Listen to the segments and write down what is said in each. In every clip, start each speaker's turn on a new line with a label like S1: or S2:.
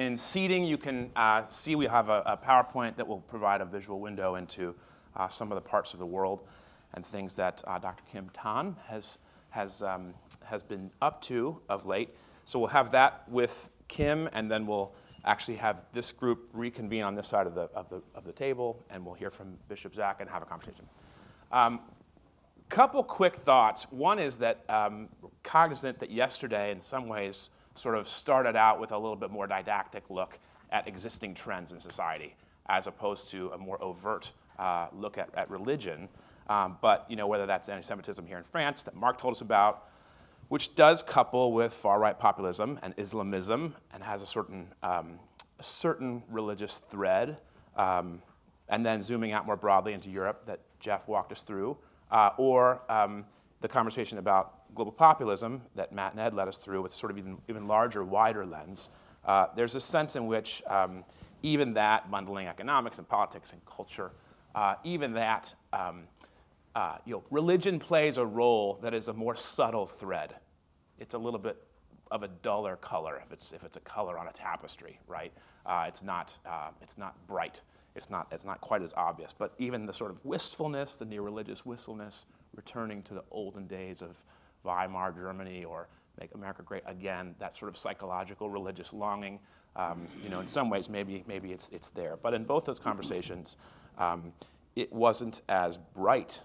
S1: in seating, you can see we have a PowerPoint that will provide a visual window into some of the parts of the world and things that Dr. Kim Tan has been up to of late. So we'll have that with Kim, and then we'll actually have this group reconvene on this side of the table, and we'll hear from Bishop Zac and have a conversation. Couple quick thoughts. One is that cognizant that yesterday, in some ways, sort of started out with a little bit more didactic look at existing trends in society, as opposed to a more overt look at religion. But whether that's anti-Semitism here in France that Mark told us about, which does couple with far-right populism and Islamism and has a certain religious thread, and then zooming out more broadly into Europe that Jeff walked us through, or the conversation about global populism that Matt and Ed led us through with sort of even larger, wider lens. There's a sense in which even that, bundling economics and politics and culture, even that, religion plays a role that is a more subtle thread. It's a little bit of a duller color if it's a color on a tapestry, right? It's not bright. It's not quite as obvious. But even the sort of wistfulness, the neo-religious wistfulness, returning to the olden days of Weimar Germany or Make America Great Again, that sort of psychological religious longing, in some ways maybe it's there. But in both those conversations, it wasn't as bright.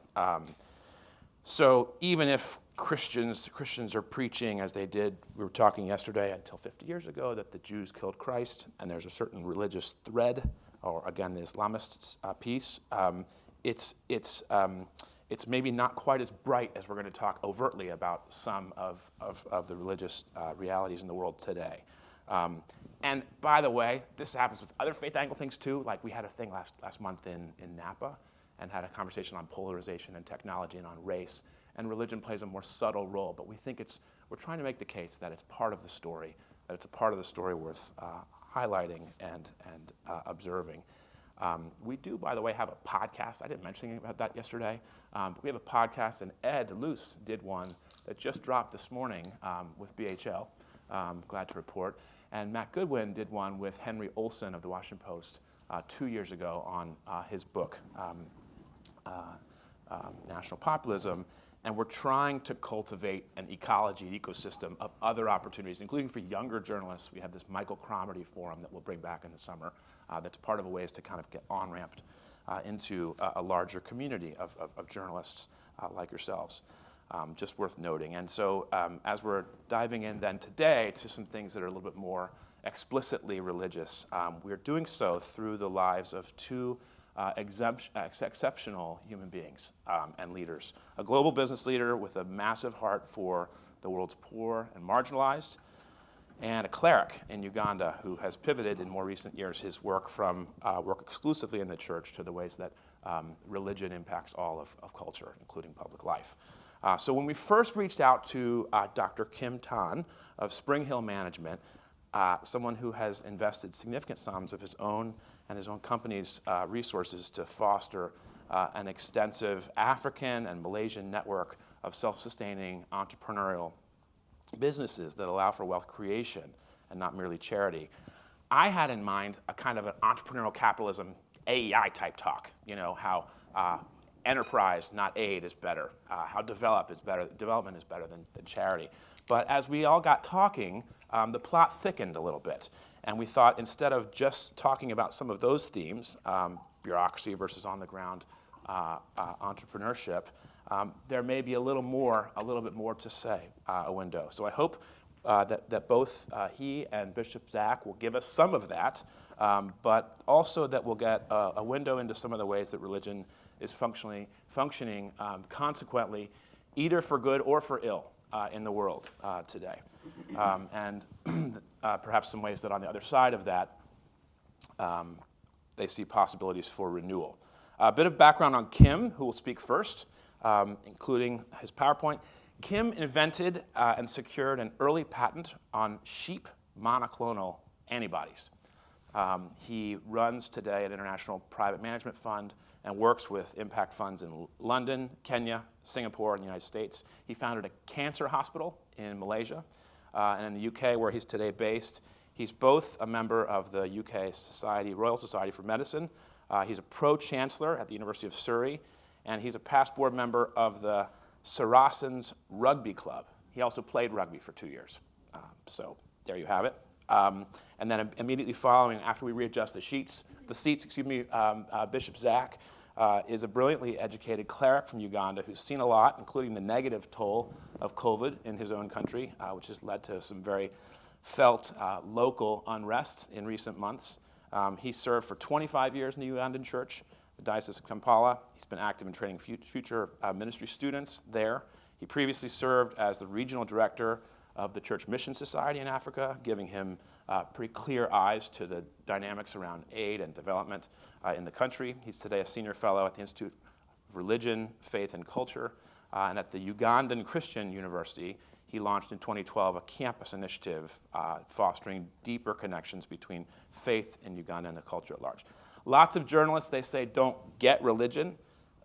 S1: So even if Christians are preaching, as they did, we were talking yesterday until 50 years ago, that the Jews killed Christ, and there's a certain religious thread, or again, the Islamist piece, it's maybe not quite as bright as we're going to talk overtly about some of the religious realities in the world today. And by the way, this happens with other faith angle things too. Like we had a thing last month in Napa and had a conversation on polarization and technology and on race. And religion plays a more subtle role, but we're trying to make the case that it's part of the story, that it's a part of the story worth highlighting and observing. We do, by the way, have a podcast. I didn't mention anything about that yesterday. But we have a podcast, and Ed Luce did one that just dropped this morning with BHL, glad to report. And Matt Goodwin did one with Henry Olsen of the Washington Post 2 years ago on his book, National Populism. And we're trying to cultivate an ecology, an ecosystem of other opportunities, including for younger journalists. We have this Michael Cromarty forum that we'll bring back in the summer. That's part of a ways to kind of get on-ramped into a larger community of journalists like yourselves. Just worth noting. And so as we're diving in then today to some things that are a little bit more explicitly religious, we're doing so through the lives of two exceptional human beings and leaders. A global business leader with a massive heart for the world's poor and marginalized, and a cleric in Uganda who has pivoted in more recent years his work from work exclusively in the church to the ways that religion impacts all of culture, including public life. So when we first reached out to Dr. Kim Tan of SpringHill Management, someone who has invested significant sums of his own and his own company's resources to foster an extensive African and Malaysian network of self-sustaining entrepreneurial businesses that allow for wealth creation and not merely charity. I had in mind a kind of an entrepreneurial capitalism AEI type talk, how enterprise, not aid, is better, how development is better than charity. But as we all got talking, the plot thickened a little bit. And we thought instead of just talking about some of those themes, bureaucracy versus on-the-ground entrepreneurship, there may be a little bit more to say, a window. So I hope that both he and Bishop Zac will give us some of that, but also that we'll get a window into some of the ways that religion is functioning consequently, either for good or for ill in the world today. And perhaps some ways that on the other side of that, they see possibilities for renewal. A bit of background on Kim, who will speak first, including his PowerPoint. Kim invented and secured an early patent on sheep monoclonal antibodies. He runs today an international private management fund and works with impact funds in London, Kenya, Singapore, and the United States. He founded a cancer hospital in Malaysia. And in the UK, where he's today based, He's both a member of the UK Royal Society for Medicine. He's a pro-chancellor at the University of Surrey, and he's a past board member of the Saracens Rugby Club. He also played rugby for 2 years. So there you have it. And then immediately following, after we readjust the seats, Bishop Zac is a brilliantly educated cleric from Uganda who's seen a lot, including the negative toll of COVID in his own country, which has led to some very felt local unrest in recent months. He served for 25 years in the Ugandan church, the Diocese of Kampala. He's been active in training future ministry students there. He previously served as the regional director of the Church Mission Society in Africa, giving him pretty clear eyes to the dynamics around aid and development in the country. He's today a senior fellow at the Institute of Religion, Faith, and Culture. And at the Ugandan Christian University, he launched in 2012 a campus initiative fostering deeper connections between faith in Uganda and the culture at large. Lots of journalists, they say, don't get religion,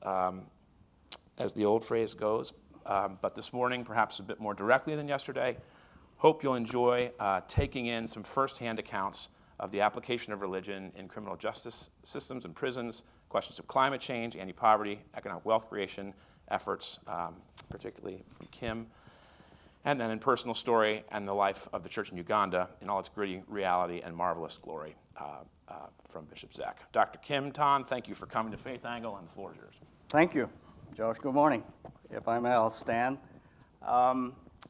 S1: as the old phrase goes. But this morning, perhaps a bit more directly than yesterday, hope you'll enjoy taking in some firsthand accounts of the application of religion in criminal justice systems and prisons, questions of climate change, anti-poverty, economic wealth creation efforts, particularly from Kim, and then in personal story and the life of the church in Uganda in all its gritty reality and marvelous glory from Bishop Zac. Dr. Kim Tan, thank you for coming to Faith Angle, and the floor is yours.
S2: Thank you, Josh. Good morning. If I may, I'll stand.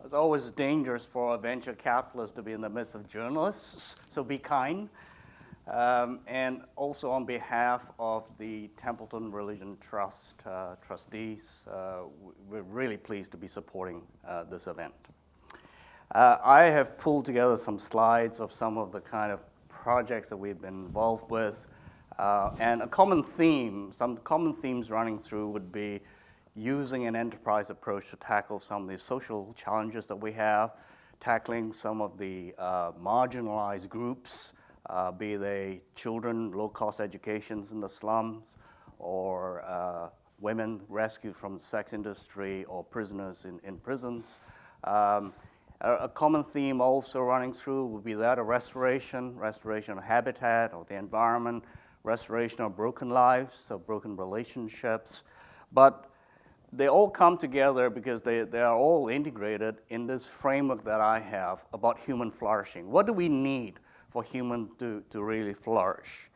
S2: It's always dangerous for a venture capitalist to be in the midst of journalists, so be kind. And also on behalf of the Templeton Religion Trust trustees, we're really pleased to be supporting this event. I have pulled together some slides of some of the kind of projects that we've been involved with, and some common themes running through would be using an enterprise approach to tackle some of the social challenges that we have, tackling some of the marginalized groups, be they children, low-cost educations in the slums, or women rescued from the sex industry, or prisoners in prisons. A common theme also running through would be that of restoration of habitat, of the environment, restoration of broken lives, of broken relationships. But they all come together because they are all integrated in this framework that I have about human flourishing. What do we need for humans to really flourish?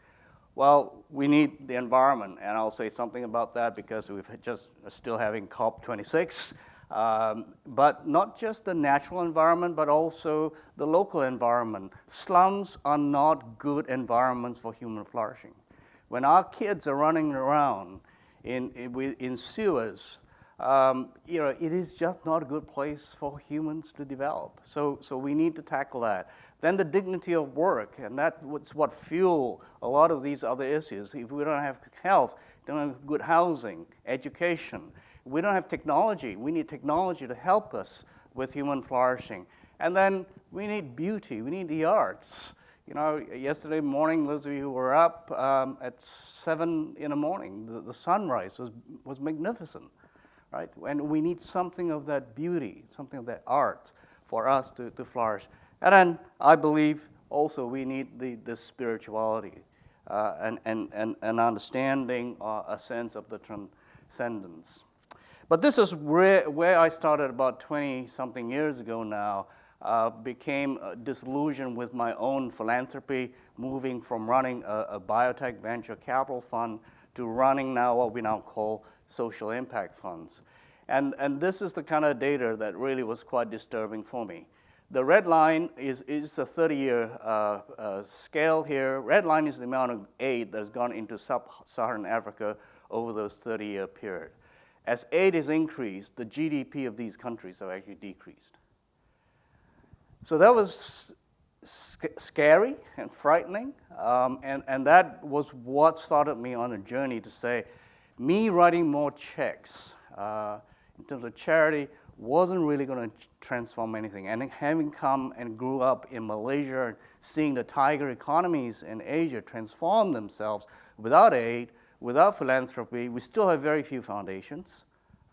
S2: Well, we need the environment, and I'll say something about that because we've just still having COP26. But not just the natural environment, but also the local environment. Slums are not good environments for human flourishing. When our kids are running around in sewers, it is just not a good place for humans to develop. So we need to tackle that. Then the dignity of work, and that's what fuel a lot of these other issues. If we don't have health, don't have good housing, education, we don't have technology. We need technology to help us with human flourishing. And then we need beauty. We need the arts. Yesterday morning, those of you who were up at 7 in the morning, the sunrise was magnificent, right? And we need something of that beauty, something of that art for us to flourish. And then I believe also we need the spirituality and understanding, a sense of the transcendence. But this is where I started about 20-something years ago now, became disillusioned with my own philanthropy, moving from running a biotech venture capital fund to running now what we now call social impact funds. And this is the kind of data that really was quite disturbing for me. The red line is a 30-year scale here. Red line is the amount of aid that has gone into sub-Saharan Africa over those 30-year period. As aid is increased, the GDP of these countries have actually decreased. So that was scary and frightening, and that was what started me on a journey to say, me writing more checks in terms of charity wasn't really going to transform anything. And having come and grew up in Malaysia, seeing the tiger economies in Asia transform themselves without aid, without philanthropy, we still have very few foundations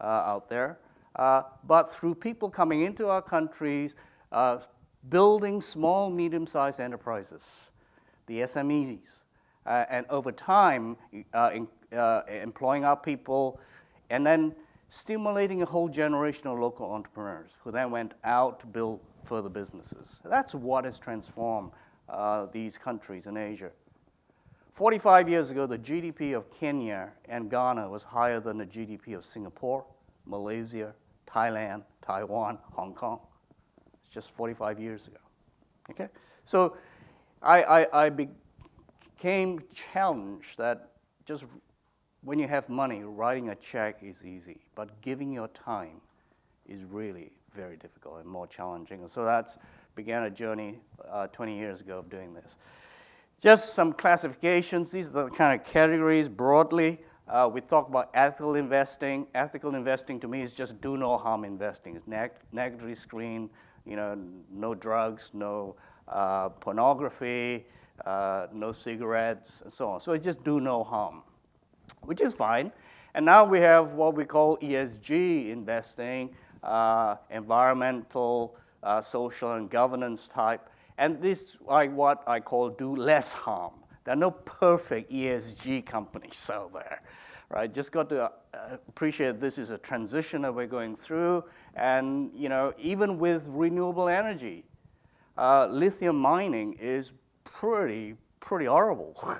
S2: out there. But through people coming into our countries, building small, medium-sized enterprises, the SMEs, and over time, employing our people, and then stimulating a whole generation of local entrepreneurs who then went out to build further businesses. That's what has transformed these countries in Asia. 45 years ago, the GDP of Kenya and Ghana was higher than the GDP of Singapore, Malaysia, Thailand, Taiwan, Hong Kong. It's just 45 years ago. Okay? So I became challenged that just when you have money, writing a check is easy, but giving your time is really very difficult and more challenging. And so that began a journey 20 years ago of doing this. Just some classifications. These are the kind of categories broadly. We talk about ethical investing. Ethical investing to me is just do no harm investing. It's negatively screened, no drugs, no pornography, no cigarettes, and so on. So it's just do no harm, which is fine. And now we have what we call ESG investing, environmental, social, and governance type. And this is what I call do less harm. There are no perfect ESG companies out there, right? Just got to appreciate this is a transition that we're going through. And even with renewable energy, lithium mining is pretty horrible,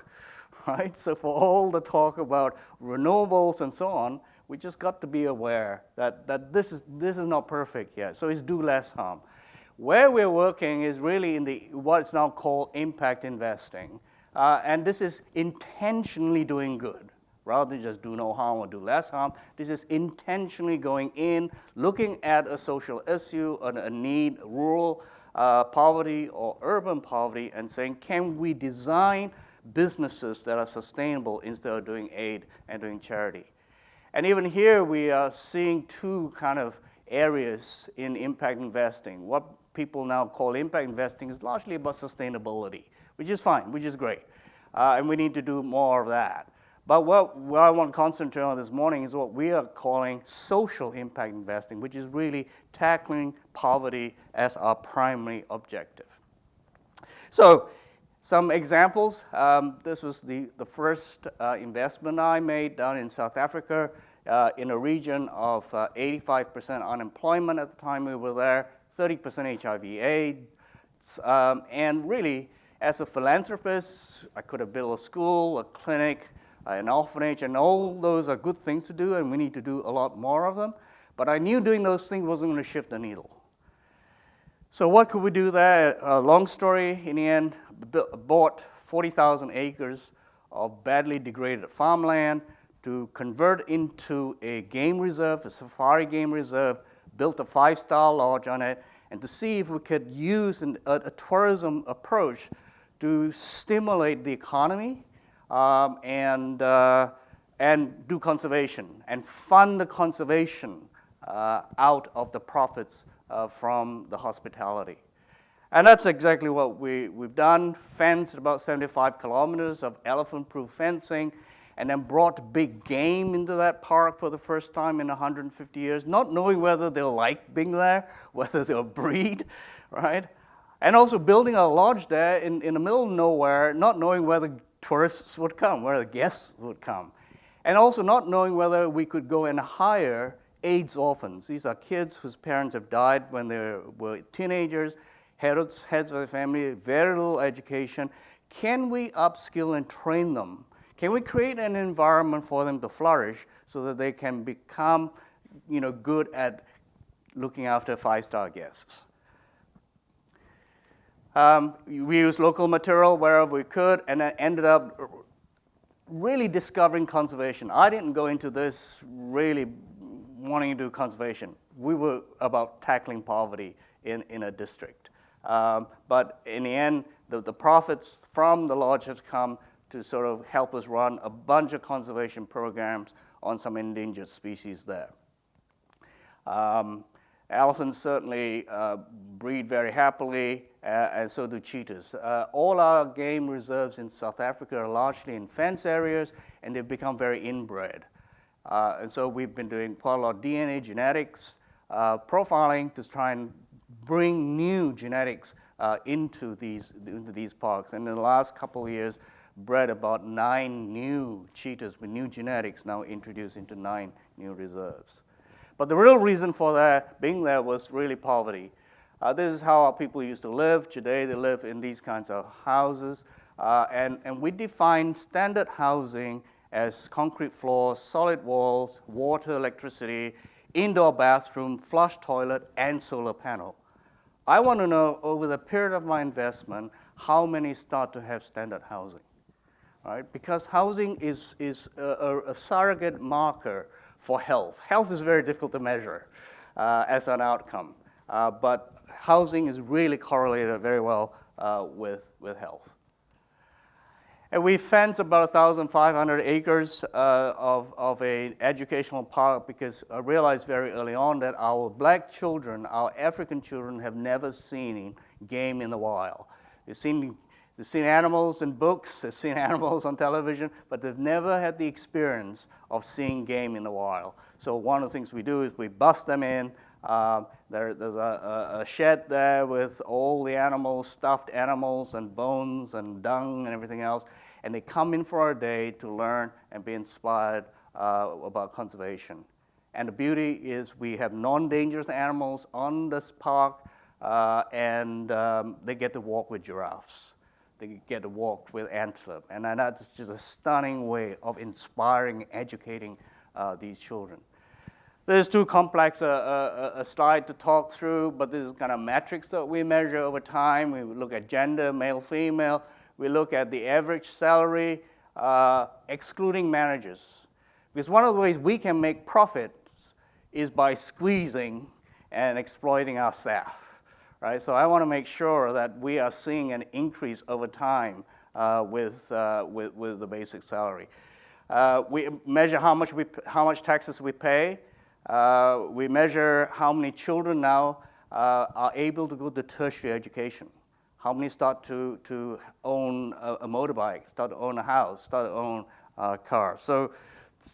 S2: right? So for all the talk about renewables and so on, we just got to be aware that this is not perfect yet. So it's do less harm. Where we're working is really in what's now called impact investing. And this is intentionally doing good, rather than just do no harm or do less harm. This is intentionally going in, looking at a social issue, a need, rural poverty or urban poverty, and saying, can we design businesses that are sustainable instead of doing aid and doing charity? And even here, we are seeing two kind of areas in impact investing. What people now call impact investing is largely about sustainability, which is fine, which is great. And we need to do more of that. But what I want to concentrate on this morning is what we are calling social impact investing, which is really tackling poverty as our primary objective. So some examples. This was the first investment I made down in South Africa in a region of 85% unemployment at the time we were there, 30% HIV/AIDS. And really, as a philanthropist, I could have built a school, a clinic, an orphanage, and all those are good things to do, and we need to do a lot more of them. But I knew doing those things wasn't going to shift the needle. So what could we do there? Long story, in the end, bought 40,000 acres of badly degraded farmland to convert into a game reserve, a safari game reserve, built a 5-star lodge on it, and to see if we could use a tourism approach to stimulate the economy and do conservation and fund the conservation out of the profits from the hospitality. And that's exactly what we've done, fenced about 75 kilometers of elephant-proof fencing, and then brought big game into that park for the first time in 150 years, not knowing whether they'll like being there, whether they'll breed, right? And also building a lodge there in the middle of nowhere, not knowing whether tourists would come, whether guests would come. And also not knowing whether we could go and hire AIDS orphans. These are kids whose parents have died when they were teenagers, heads of the family, very little education. Can we upskill and train them? Can we create an environment for them to flourish so that they can become, good at looking after 5-star guests? We used local material wherever we could, and then ended up really discovering conservation. I didn't go into this really wanting to do conservation. We were about tackling poverty in a district. But in the end, the profits from the lodge have come to sort of help us run a bunch of conservation programs on some endangered species there. Elephants certainly breed very happily, and so do cheetahs. All our game reserves in South Africa are largely in fence areas, and they've become very inbred. And so we've been doing quite a lot of DNA genetics, profiling to try and bring new genetics into these parks. And in the last couple of years, bred about 9 new cheetahs with new genetics now introduced into 9 new reserves. But the real reason for that being there was really poverty. This is how our people used to live. Today they live in these kinds of houses. And we define standard housing as concrete floors, solid walls, water, electricity, indoor bathroom, flush toilet, and solar panel. I want to know over the period of my investment, how many start to have standard housing, right? Because housing is a surrogate marker for health. Health is very difficult to measure as an outcome, but housing is really correlated very well with health. And we fence about 1,500 acres of an educational park because I realized very early on that our black children, our African children, have never seen game in the wild. They've seen animals in books, they've seen animals on television, but they've never had the experience of seeing game in the wild. So one of the things we do is we bust them in. There's a shed there with all the animals, stuffed animals and bones and dung and everything else. And they come in for a day to learn and be inspired about conservation. And the beauty is we have non-dangerous animals on this park, and they get to walk with giraffes. They get to walk with antelope. And that's just a stunning way of inspiring, educating these children. This is too complex a slide to talk through, but this is kind of metrics that we measure over time. We look at gender, male, female. We look at the average salary, excluding managers. Because one of the ways we can make profits is by squeezing and exploiting our staff, right? So I want to make sure that we are seeing an increase over time with the basic salary. We measure how much taxes we pay. We measure how many children now are able to go to tertiary education. How many start to own a motorbike, start to own a house, start to own a car. So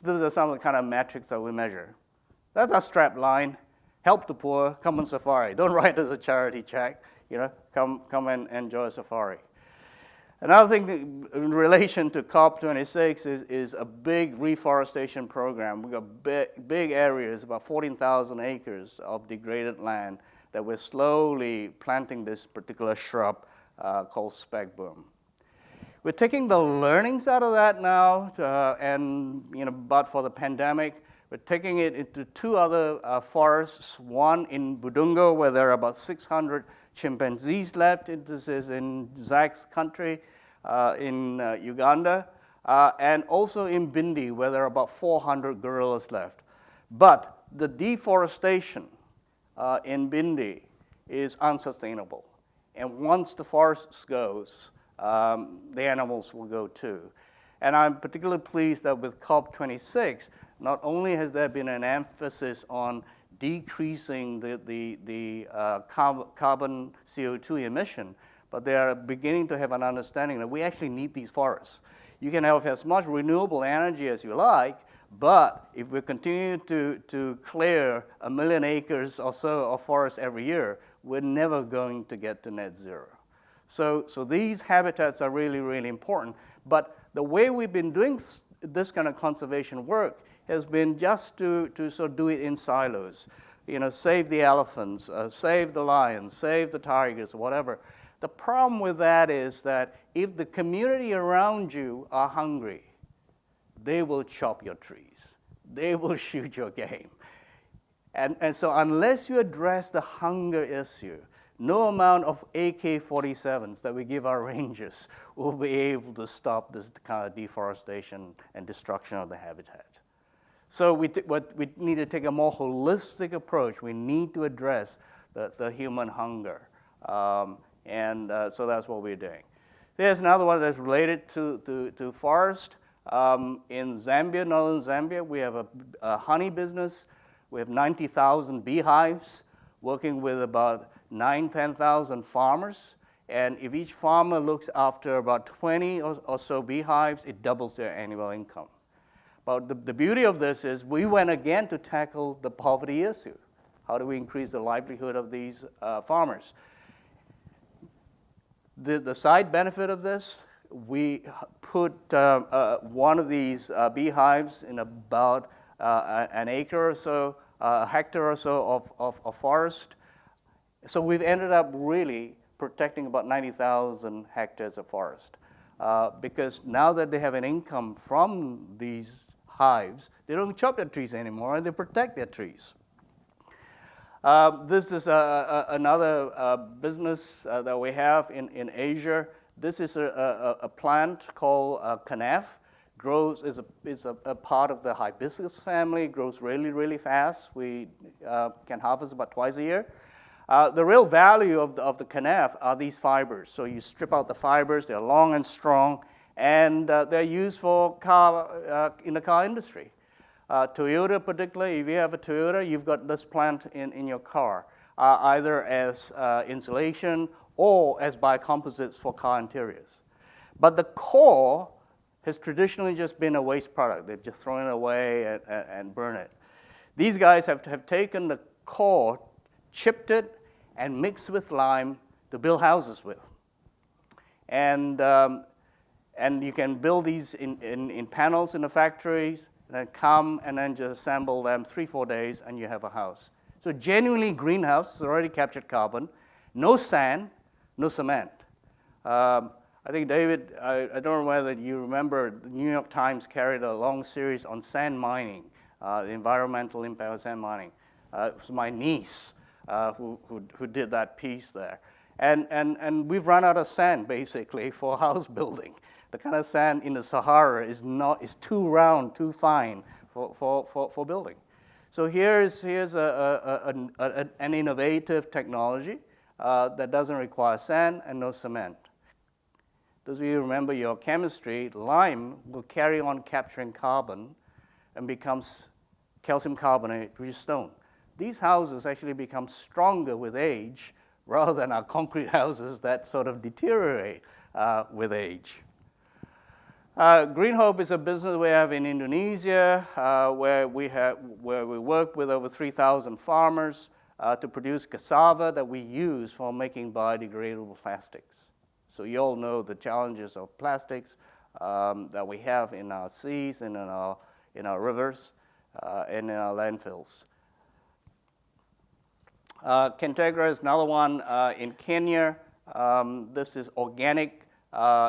S2: those are some of the kind of metrics that we measure. That's our strap line. Help the poor, come on safari. Don't write as a charity check. Come and enjoy a safari. Another thing in relation to COP26 is a big reforestation program. We've got big areas, about 14,000 acres of degraded land that we're slowly planting this particular shrub called spec-boom. We're taking the learnings out of that now, but for the pandemic, we're taking it into 2 other forests, one in Budungo, where there are about 600 chimpanzees left. This is in Zac's country in Uganda, and also in Bindi, where there are about 400 gorillas left. But the deforestation in Bindi is unsustainable. And once the forest goes, the animals will go too. And I'm particularly pleased that with COP26, not only has there been an emphasis on decreasing the carbon CO2 emission, but they are beginning to have an understanding that we actually need these forests. You can have as much renewable energy as you like, but if we continue to clear 1 million acres or so of forest every year, we're never going to get to net zero. So these habitats are really, really important. But the way we've been doing this kind of conservation work has been just to sort of do it in silos. Save the elephants, save the lions, save the tigers, whatever. The problem with that is that if the community around you are hungry, they will chop your trees. They will shoot your game. And so unless you address the hunger issue, no amount of AK-47s that we give our rangers will be able to stop this kind of deforestation and destruction of the habitat. So we need to take a more holistic approach. We need to address the human hunger. So that's what we're doing. There's another one that's related to forest. In Zambia, northern Zambia, we have a honey business. We have 90,000 beehives, working with about 10,000 farmers. And if each farmer looks after about 20 or so beehives, it doubles their annual income. But the beauty of this is we went again to tackle the poverty issue. How do we increase the livelihood of these farmers? The side benefit of this, we put one of these beehives in about an acre or so, a hectare or so of forest. So we've ended up really protecting about 90,000 hectares of forest. Because now that they have an income from these hives, they don't chop their trees anymore, and they protect their trees. This is another business that we have in Asia. This is a plant called kanaf. It's a part of the hibiscus family. Grows really, really fast. We can harvest about twice a year. The real value of the kanaf are these fibers. So you strip out the fibers. They're long and strong, and they're used for in the car industry. Toyota particularly, if you have a Toyota, you've got this plant in your car, either as insulation or as biocomposites for car interiors. But the core has traditionally just been a waste product. They've just thrown it away and burned it. These guys have taken the core, chipped it, and mixed with lime to build houses with. And you can build these in panels in the factories, and then come and then just assemble them 3-4 days, and you have a house. So genuinely greenhouse, it's already captured carbon, no sand, no cement. I think, David, I don't know whether you remember, the New York Times carried a long series on sand mining, the environmental impact of sand mining. It was my niece who did that piece there. And we've run out of sand, basically, for house building. The kind of sand in the Sahara is too round, too fine for building. So here's an innovative technology that doesn't require sand and no cement. Those of you who remember your chemistry, lime will carry on capturing carbon and becomes calcium carbonate, which is stone. These houses actually become stronger with age rather than our concrete houses that sort of deteriorate with age. Green Hope is a business we have in Indonesia where we work with over 3,000 farmers to produce cassava that we use for making biodegradable plastics. So you all know the challenges of plastics that we have in our seas and in our rivers and in our landfills. Kentegra is another one in Kenya. This is organic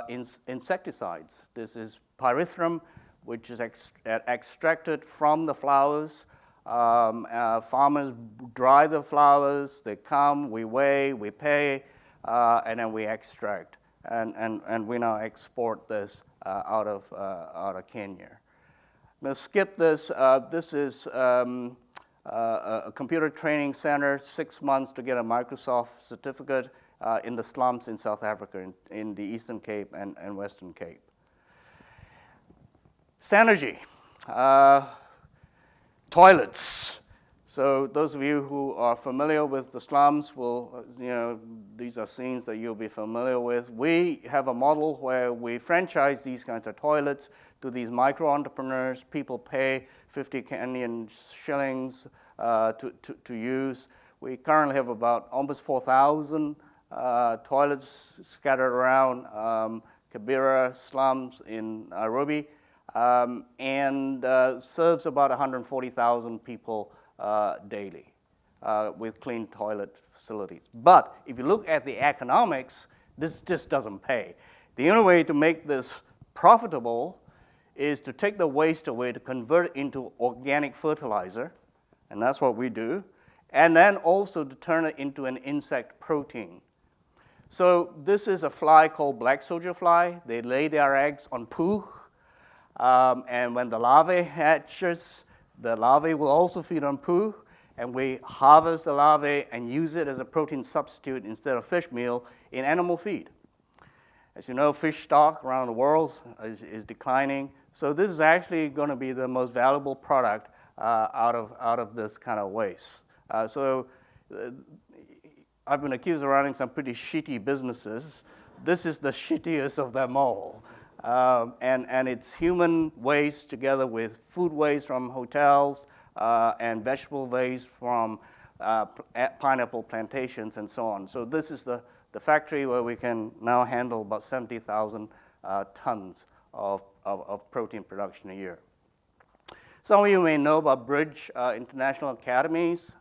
S2: insecticides. This is pyrethrum, which is extracted from the flowers. Farmers dry the flowers, they come, we weigh, we pay, and then we extract. And we now export this out of Kenya. I'm going to skip this. This is a computer training center, 6 months to get a Microsoft certificate in the slums in South Africa, in the Eastern Cape and Western Cape. Synergy, toilets. So those of you who are familiar with the slums will, these are scenes that you'll be familiar with. We have a model where we franchise these kinds of toilets to these micro-entrepreneurs. People pay 50 Kenyan shillings to use. We currently have about almost 4,000 toilets scattered around Kibera slums in Nairobi, and serves about 140,000 people daily with clean toilet facilities. But if you look at the economics, this just doesn't pay. The only way to make this profitable is to take the waste away, to convert it into organic fertilizer, and that's what we do, and then also to turn it into an insect protein. So this is a fly called black soldier fly. They lay their eggs on poo, and when the larvae hatches, the larvae will also feed on poo, and we harvest the larvae and use it as a protein substitute instead of fish meal in animal feed. As you know, fish stock around the world is declining, so this is actually going to be the most valuable product out of this kind of waste. I've been accused of running some pretty shitty businesses. This is the shittiest of them all. And it's human waste together with food waste from hotels and vegetable waste from pineapple plantations and so on. So this is the factory where we can now handle about 70,000 tons of protein production a year. Some of you may know about Bridge International Academies.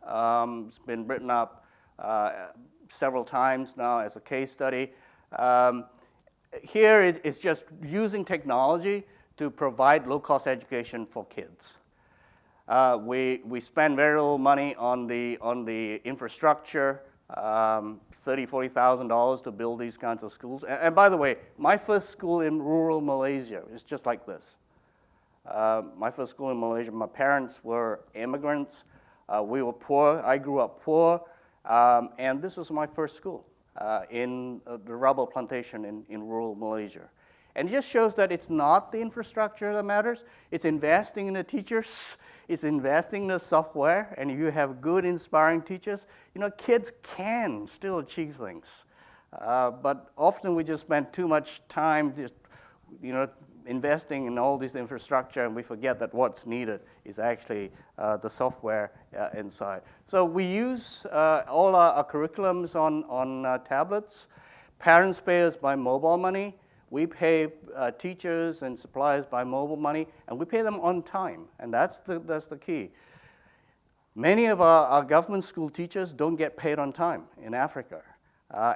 S2: It's been written up several times now as a case study. Here it's just using technology to provide low-cost education for kids. We spend very little money on the infrastructure, $30,000-$40,000 to build these kinds of schools. And by the way, my first school in rural Malaysia is just like this. My first school in Malaysia, my parents were immigrants. We were poor. I grew up poor. And this was my first school in the rubber plantation in rural Malaysia. And it just shows that it's not the infrastructure that matters. It's investing in the teachers. It's investing in the software. And if you have good, inspiring teachers, you know, kids can still achieve things. But often we just spend too much time just, you know, investing in all this infrastructure, and we forget that what's needed is actually the software inside. So we use all our curriculums on tablets. Parents pay us by mobile money. We pay teachers and suppliers by mobile money, and we pay them on time, and that's the key. Many of our government school teachers don't get paid on time in Africa.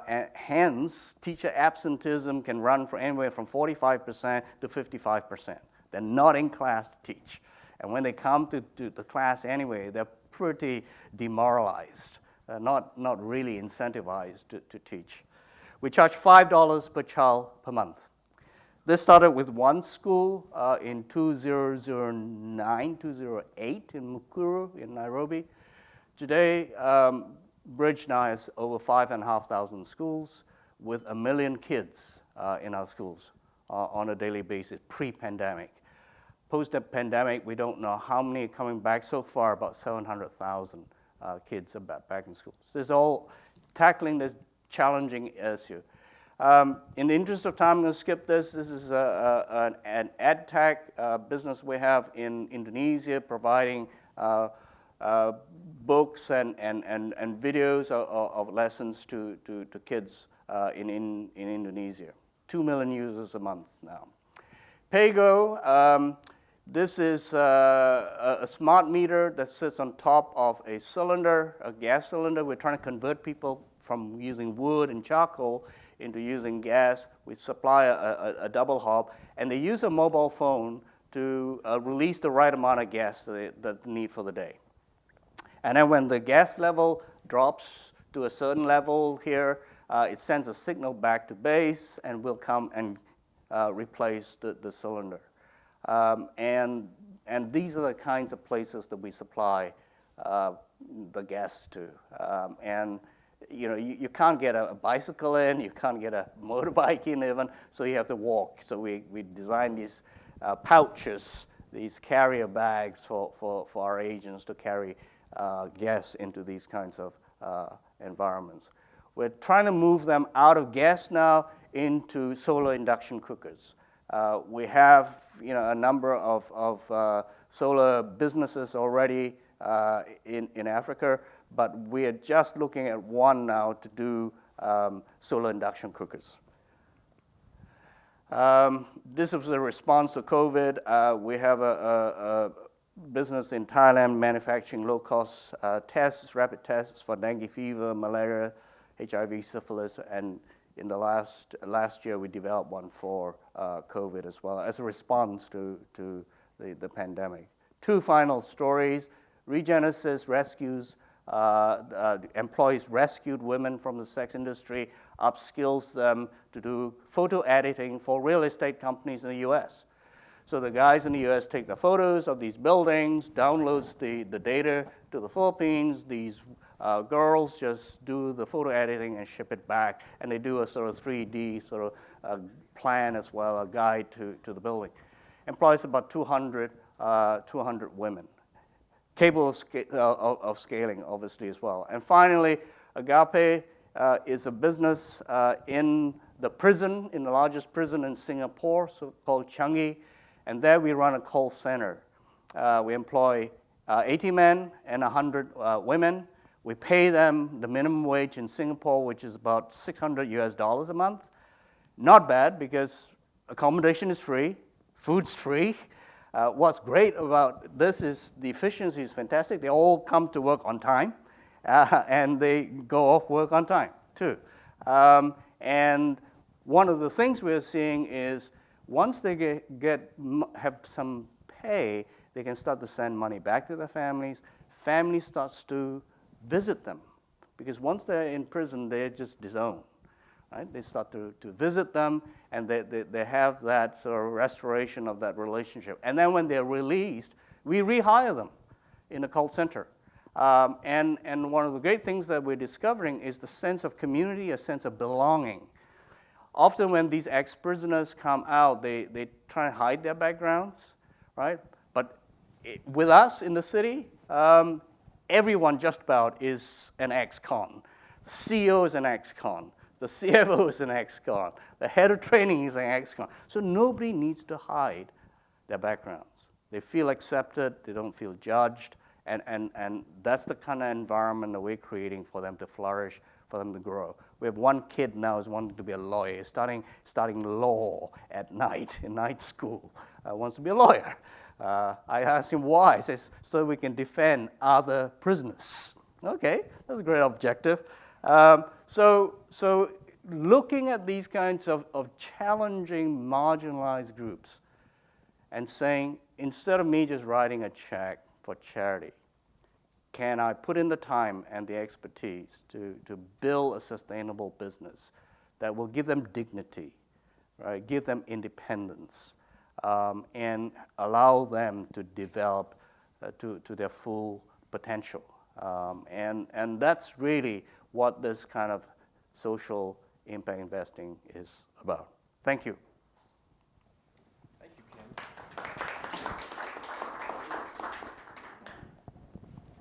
S2: And hence, teacher absenteeism can run for anywhere from 45% to 55%. They're not in class to teach. And when they come to the class anyway, they're pretty demoralized, not really incentivized to teach. We charge $5 per child per month. This started with one school in 2009, 2008 in Mukuru in Nairobi. Today, Bridge now has over 5,500 schools with 1 million kids in our schools on a daily basis, pre-pandemic. Post-pandemic, we don't know how many are coming back. So far, about 700,000 kids are back in schools. This is all tackling this challenging issue. In the interest of time, I'm going to skip this. This is an ed tech business we have in Indonesia, providing books and videos of lessons to kids in Indonesia. 2 million users a month now. PayGo, this is a smart meter that sits on top of a cylinder, a gas cylinder. We're trying to convert people from using wood and charcoal into using gas. We supply a double hob, and they use a mobile phone to release the right amount of gas that they need for the day. And then when the gas level drops to a certain level here, it sends a signal back to base, and will come and replace the cylinder. And these are the kinds of places that we supply the gas to. And you know, you can't get a bicycle in, you can't get a motorbike in even, so you have to walk. So we designed these pouches, these carrier bags for our agents to carry gas into these kinds of environments. We're trying to move them out of gas now into solar induction cookers. We have, you know, a number of solar businesses already in Africa, but we are just looking at one now to do solar induction cookers. This was a response to COVID. We have a business in Thailand manufacturing low-cost tests, rapid tests for dengue fever, malaria, HIV, syphilis, and in the last year we developed one for COVID as well as a response to the pandemic. Two final stories. Regenesis rescues employs rescued women from the sex industry, upskills them to do photo editing for real estate companies in the US. So the guys in the US take the photos of these buildings, downloads the data to the Philippines. These girls just do the photo editing and ship it back, and they do a sort of 3D sort of plan as well, a guide to the building. Employs about 200 women. Capable of scaling, obviously, as well. And finally, Agape is a business in the prison, in the largest prison in Singapore, called Changi, and there we run a call center. We employ 80 men and 100 women. We pay them the minimum wage in Singapore, which is about $600 a month. Not bad, because accommodation is free, food's free. What's great about this is the efficiency is fantastic. They all come to work on time, and they go off work on time too. And one of the things we're seeing is once they have some pay, they can start to send money back to their families. Family starts to visit them, because once they're in prison, they're just disowned. Right? They start to visit them, and they have that sort of restoration of that relationship. And then when they're released, we rehire them in a call center. And one of the great things that we're discovering is the sense of community, a sense of belonging. Often when these ex-prisoners come out, they try to hide their backgrounds, right? But with us in the city, everyone just about is an ex-con. The CEO is an ex-con. The CFO is an ex-con. The head of training is an ex-con. So nobody needs to hide their backgrounds. They feel accepted. They don't feel judged. And that's the kind of environment that we're creating for them to flourish, for them to grow. We have one kid now who's wanting to be a lawyer, starting law at night, in night school, wants to be a lawyer. I asked him why. He says, so we can defend other prisoners. Okay, that's a great objective. So looking at these kinds of challenging, marginalized groups and saying, instead of me just writing a check for charity, can I put in the time and the expertise to build a sustainable business that will give them dignity, right? Give them independence, and allow them to develop to their full potential. And that's really what this kind of social impact investing is about. Thank you.
S1: Thank you, Kim.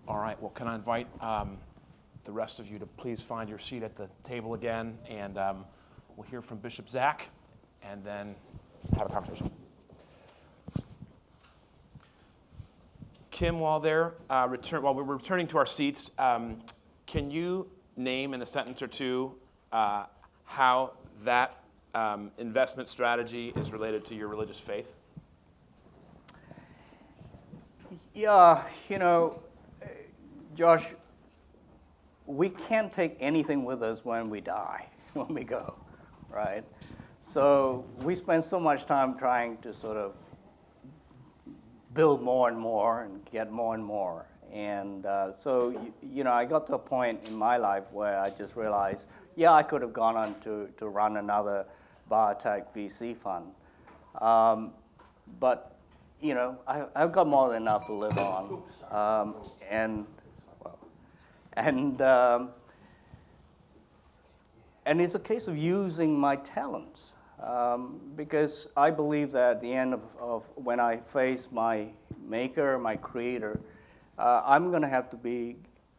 S1: All right, well, can I invite the rest of you to please find your seat at the table again, and we'll hear from Bishop Zac, and then have a conversation. Kim, while we're returning to our seats, can you name in a sentence or two how that investment strategy is related to your religious faith?
S2: Yeah, Josh, we can't take anything with us when we die, when we go, right? So we spend so much time trying to sort of build more and more and get more and more. And so, I got to a point in my life where I just realized, yeah, I could have gone on to run another biotech VC fund. But, I've got more than enough to live on. And it's a case of using my talents. Because I believe that at the end of when I face my maker, my creator, I'm going to have to be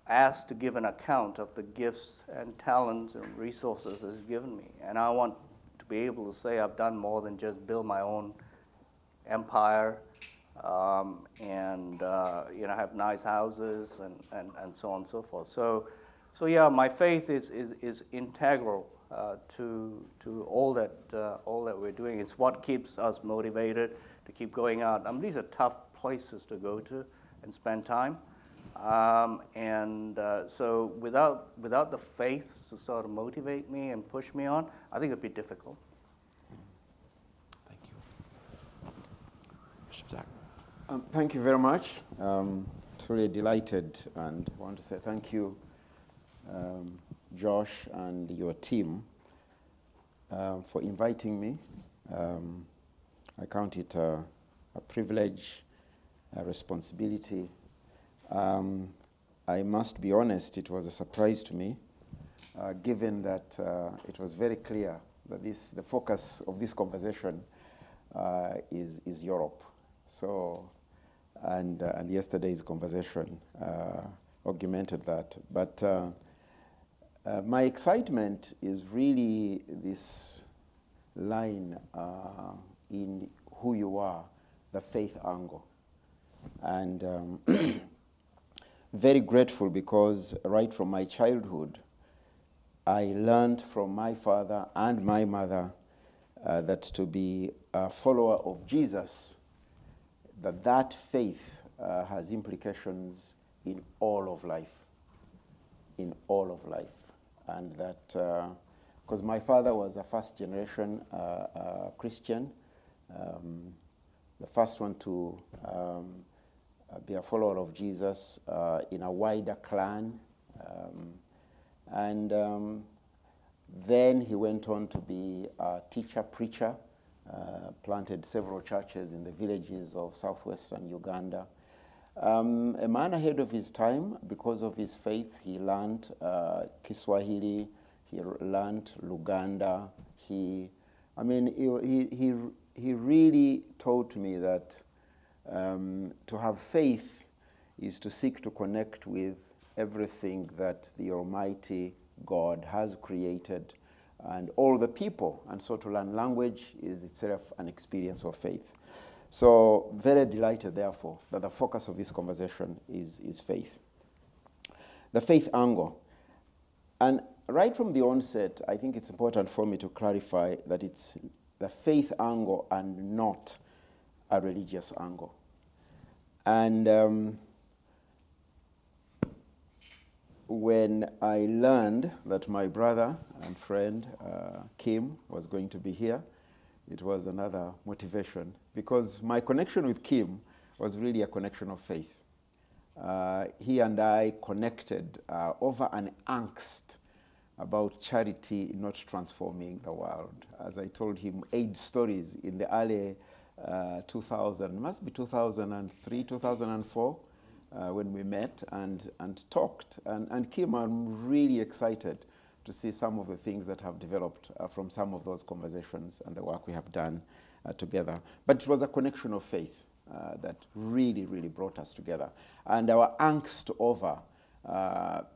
S2: asked to give an account of the gifts and talents and resources that He's given me. And I want to be able to say I've done more than just build my own empire and have nice houses and so on and so forth. So yeah, my faith is integral to all that we're doing. It's what keeps us motivated to keep going out. These are tough places to go to and spend time. So without the faith to sort of motivate me and push me on, I think it'd be difficult.
S1: Thank you. Bishop Zac.
S3: Thank you very much. Truly delighted, and want to say thank you, Josh and your team, for inviting me. I count it a privilege, a responsibility. I must be honest, it was a surprise to me, given that it was very clear that the focus of this conversation is Europe. So, and yesterday's conversation augmented that. But my excitement is really this line in who you are, the faith angle. And very grateful because right from my childhood, I learned from my father and my mother that to be a follower of Jesus, that faith has implications in all of life, and that, because my father was a first generation Christian, the first one to be a follower of Jesus in a wider clan, and then he went on to be a teacher, preacher, planted several churches in the villages of southwestern Uganda. A man ahead of his time. Because of his faith, he learned Kiswahili, he learned Luganda. He really taught me that to have faith is to seek to connect with everything that the Almighty God has created and all the people. And so to learn language is itself an experience of faith. So very delighted, therefore, that the focus of this conversation is faith. The faith angle. And right from the onset, I think it's important for me to clarify that it's the faith angle and not a religious angle. And when I learned that my brother and friend Kim was going to be here, it was another motivation, because my connection with Kim was really a connection of faith. He and I connected over an angst about charity not transforming the world. As I told him, 8 stories in the early 2000, must be 2003, 2004, when we met and talked. And Kim, I'm really excited to see some of the things that have developed from some of those conversations and the work we have done together. But it was a connection of faith that really, really brought us together. And our angst over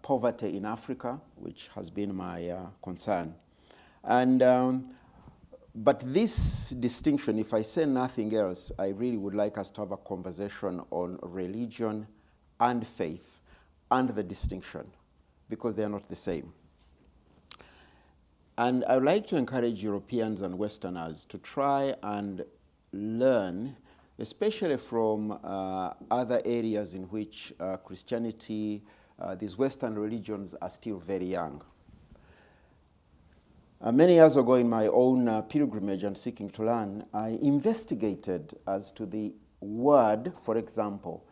S3: poverty in Africa, which has been my concern. And but this distinction, if I say nothing else, I really would like us to have a conversation on religion and faith and the distinction, because they are not the same. And I would like to encourage Europeans and Westerners to try and learn, especially from other areas in which Christianity, these Western religions are still very young. Many years ago, in my own pilgrimage and seeking to learn, I investigated as to the word, for example,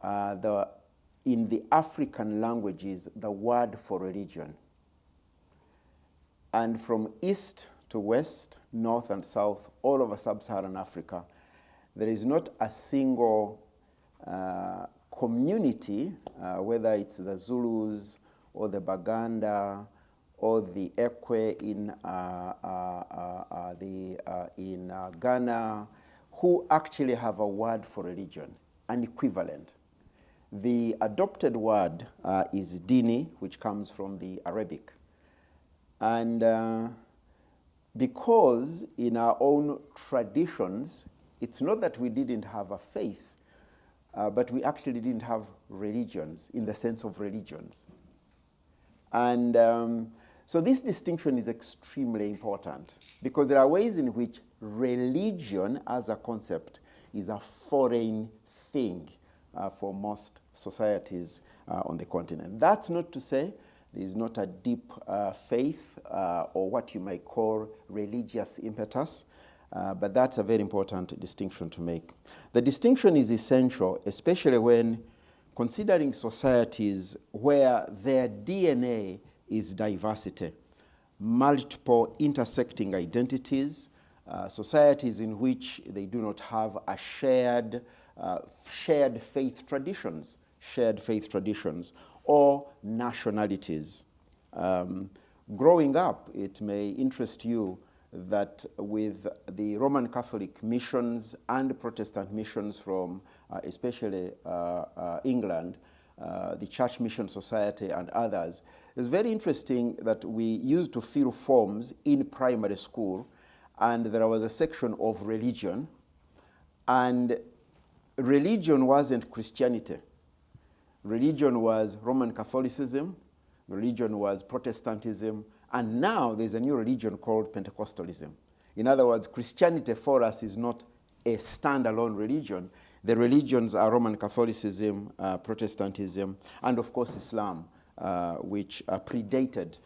S3: in the African languages, the word for religion. And from east to west, north and south, all over sub-Saharan Africa, there is not a single community, whether it's the Zulus or the Baganda or the Ekwe in Ghana, who actually have a word for religion, an equivalent. The adopted word is dini, which comes from the Arabic. And because in our own traditions, it's not that we didn't have a faith, but we actually didn't have religions in the sense of religions. And so this distinction is extremely important, because there are ways in which religion as a concept is a foreign thing for most societies on the continent. That's not to say there is not a deep faith or what you might call religious impetus, but that's a very important distinction to make. The distinction is essential, especially when considering societies where their DNA is diversity, multiple intersecting identities, societies in which they do not have a shared faith traditions, or nationalities. Growing up, it may interest you that with the Roman Catholic missions and Protestant missions from especially England, the Church Mission Society and others, it's very interesting that we used to fill forms in primary school, and there was a section of religion, and religion wasn't Christianity. Religion was Roman Catholicism, religion was Protestantism, and now there's a new religion called Pentecostalism. In other words, Christianity for us is not a standalone religion. The religions are Roman Catholicism, Protestantism, and of course Islam, which predated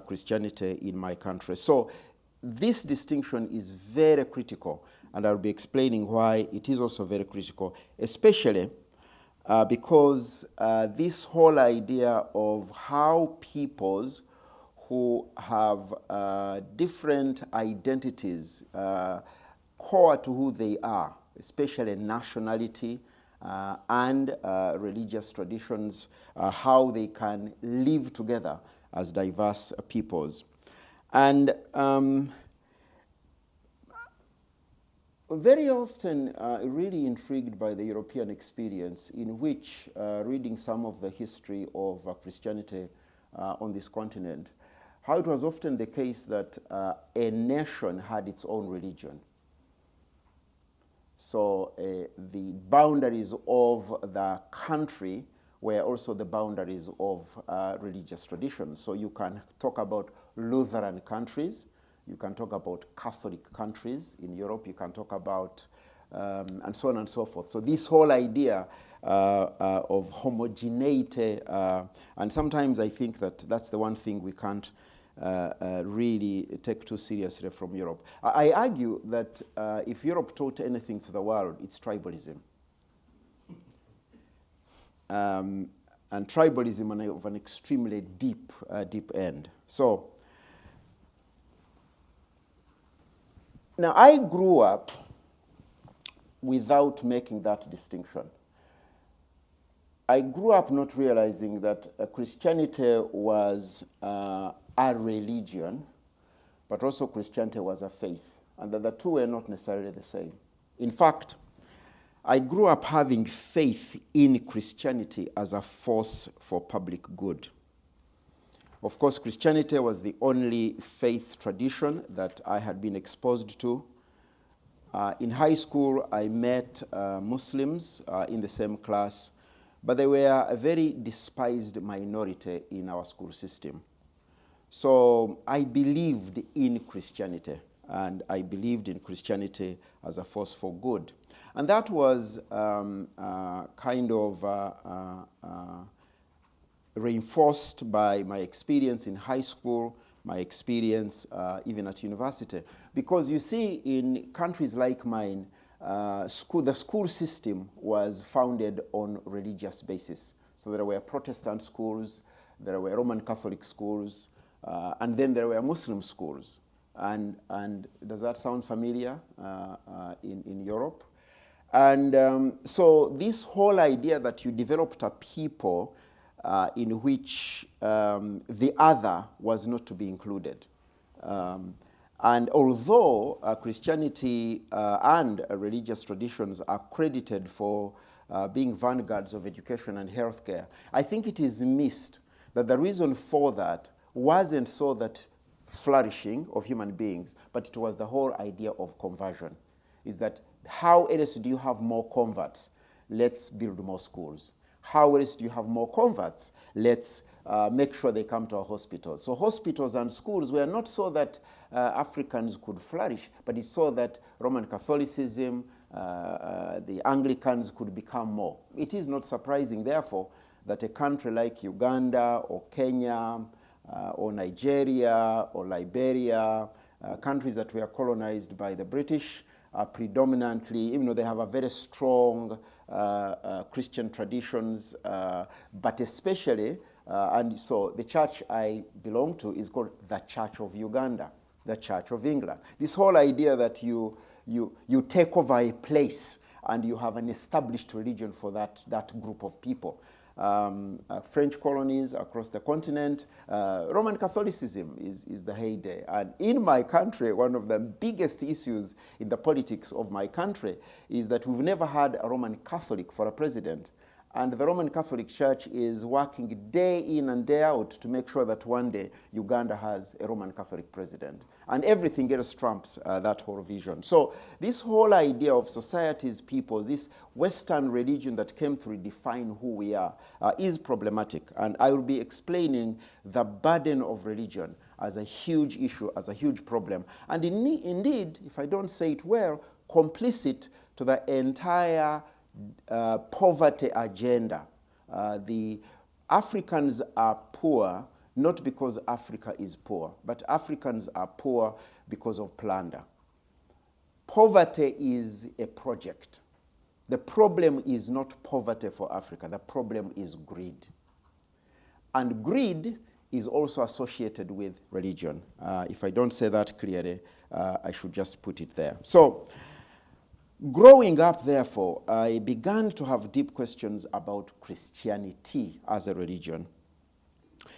S3: Christianity in my country. So this distinction is very critical, and I'll be explaining why it is also very critical, especially because this whole idea of how peoples who have different identities core to who they are, especially nationality and religious traditions, how they can live together as diverse peoples. And very often really intrigued by the European experience, in which reading some of the history of Christianity on this continent, how it was often the case that a nation had its own religion. So the boundaries of the country were also the boundaries of religious traditions. So you can talk about Lutheran countries, you can talk about Catholic countries in Europe, you can talk about, and so on and so forth. So this whole idea of homogeneity, and sometimes I think that that's the one thing we can't really take too seriously from Europe. I argue that if Europe taught anything to the world, it's tribalism. And tribalism of an extremely deep end. So, now I grew up without making that distinction. I grew up not realizing that Christianity was a religion, but also Christianity was a faith, and that the two were not necessarily the same. In fact, I grew up having faith in Christianity as a force for public good. Of course, Christianity was the only faith tradition that I had been exposed to. In high school, I met Muslims in the same class, but they were a very despised minority in our school system. So I believed in Christianity, and I believed in Christianity as a force for good. And that was kind of reinforced by my experience in high school, my experience even at university. Because you see, in countries like mine, the school system was founded on religious basis. So there were Protestant schools, there were Roman Catholic schools, and then there were Muslim schools. And does that sound familiar in Europe? And so this whole idea that you developed a people in which the other was not to be included. And although Christianity and religious traditions are credited for being vanguards of education and healthcare, I think it is missed that the reason for that wasn't so that flourishing of human beings, but it was the whole idea of conversion. Is that how else do you have more converts? Let's build more schools. How else do you have more converts? Let's make sure they come to our hospitals. So hospitals and schools were not so that Africans could flourish, but it's so that Roman Catholicism, the Anglicans could become more. It is not surprising, therefore, that a country like Uganda or Kenya or Nigeria or Liberia, countries that were colonized by the British, are predominantly, even though they have a very strong Christian traditions, but especially, and so the church I belong to is called the Church of Uganda, the Church of England. This whole idea that you take over a place and you have an established religion for that group of people. French colonies across the continent, Roman Catholicism is the heyday. And in my country, one of the biggest issues in the politics of my country is that we've never had a Roman Catholic for a president. And the Roman Catholic Church is working day in and day out to make sure that one day Uganda has a Roman Catholic president. And everything else trumps that whole vision. So this whole idea of societies, people, this Western religion that came to redefine who we are is problematic. And I will be explaining the burden of religion as a huge issue, as a huge problem. And indeed, if I don't say it well, complicit to the entire poverty agenda. The Africans are poor not because Africa is poor, but Africans are poor because of plunder. Poverty is a project. The problem is not poverty for Africa. The problem is greed. And greed is also associated with religion. If I don't say that clearly, I should just put it there. So, growing up, therefore, I began to have deep questions about Christianity as a religion,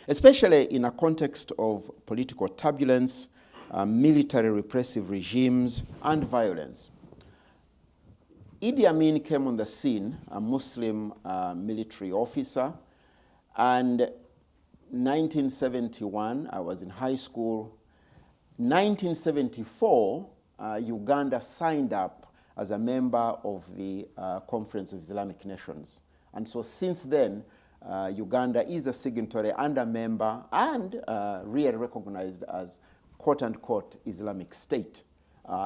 S3: especially in a context of political turbulence, military repressive regimes, and violence. Idi Amin came on the scene, a Muslim military officer, and 1971, I was in high school. 1974, Uganda signed up as a member of the Conference of Islamic Nations. And so since then, Uganda is a signatory and a member and really recognized as quote-unquote Islamic State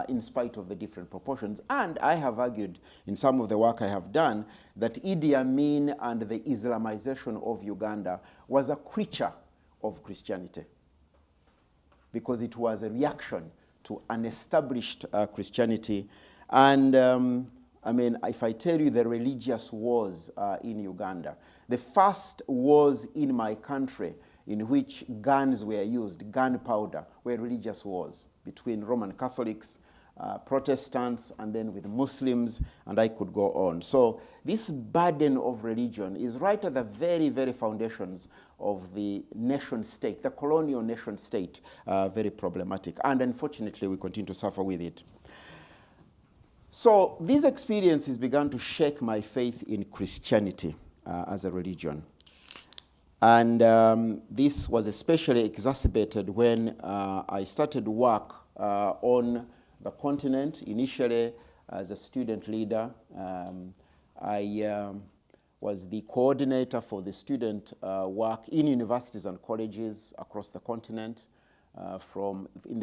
S3: in spite of the different proportions. And I have argued in some of the work I have done that Idi Amin and the Islamization of Uganda was a creature of Christianity because it was a reaction to unestablished Christianity. And I mean, if I tell you the religious wars in Uganda, the first wars in my country in which guns were used, gunpowder, were religious wars between Roman Catholics, Protestants, and then with Muslims, and I could go on. So this burden of religion is right at the very, very foundations of the nation state, the colonial nation state, very problematic. And unfortunately, we continue to suffer with it. So these experiences began to shake my faith in Christianity as a religion. And this was especially exacerbated when I started work on the continent, initially as a student leader. I was the coordinator for the student work in universities and colleges across the continent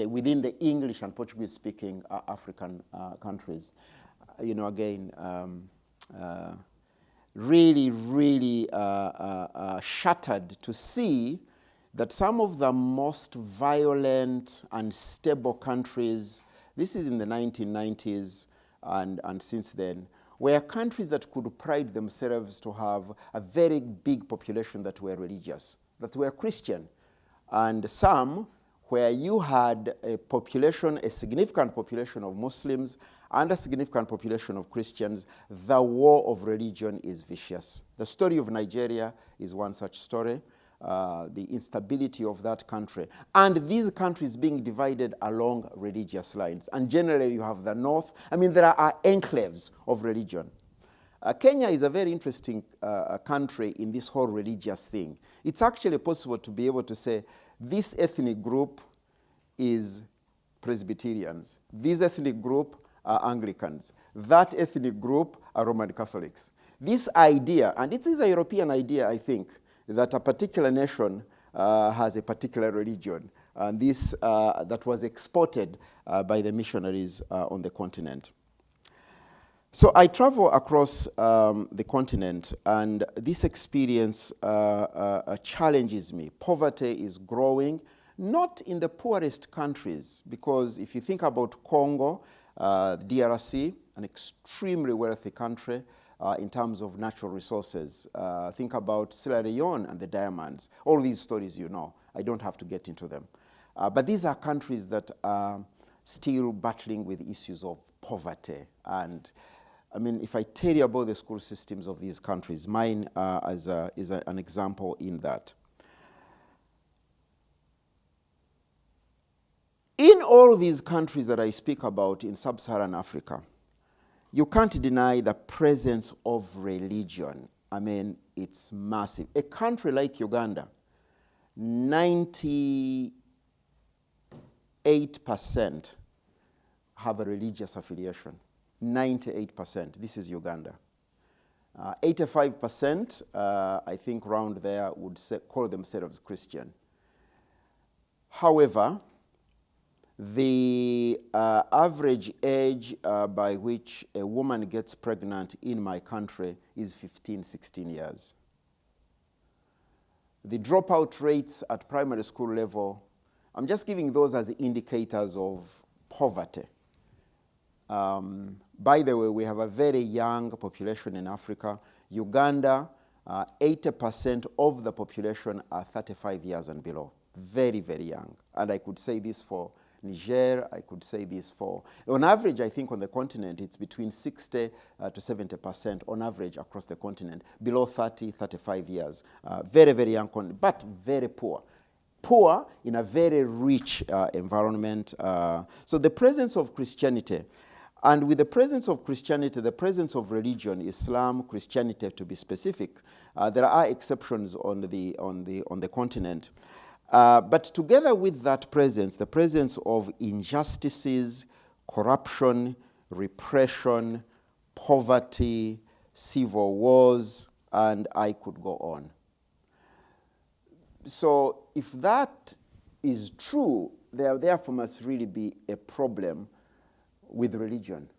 S3: within the English and Portuguese-speaking African countries. You know, again, really, really shattered to see that some of the most violent and stable countries, this is in the 1990s and since then, were countries that could pride themselves to have a very big population that were religious, that were Christian, and some where you had a population, a significant population of Muslims and a significant population of Christians. The war of religion is vicious. The story of Nigeria is one such story, the instability of that country. And these countries being divided along religious lines. And generally you have the north. I mean, there are enclaves of religion. Kenya is a very interesting country in this whole religious thing. It's actually possible to be able to say, this ethnic group is Presbyterians. This ethnic group are Anglicans. That ethnic group are Roman Catholics. This idea, and it is a European idea, I think, that a particular nation has a particular religion. And this that was exported by the missionaries on the continent. So I travel across the continent, and this experience challenges me. Poverty is growing, not in the poorest countries, because if you think about Congo, DRC, an extremely wealthy country in terms of natural resources. Think about Sierra Leone and the diamonds. All these stories you know. I don't have to get into them. But these are countries that are still battling with issues of poverty. And I mean, if I tell you about the school systems of these countries, mine is an example in that. In all these countries that I speak about in sub-Saharan Africa, you can't deny the presence of religion I mean, it's massive. A country like Uganda, 98% have a religious affiliation. 98%. This is Uganda. 85%, I think, round there would call themselves Christian. However, the average age by which a woman gets pregnant in my country is 15, 16 years. The dropout rates at primary school level, I'm just giving those as indicators of poverty. By the way, we have a very young population in Africa. Uganda, 80% of the population are 35 years and below. Very, very young. And I could say this for Niger, I could say this for, on average, I think on the continent, it's between 60 to 70% on average across the continent, below 30, 35 years. Very, very young, but very poor. Poor in a very rich environment. So the presence of Christianity, and with the presence of Christianity, the presence of religion, Islam, Christianity to be specific, there are exceptions on the continent. But together with that presence, the presence of injustices, corruption, repression, poverty, civil wars, and I could go on. So if that is true, there therefore must really be a problem with religion.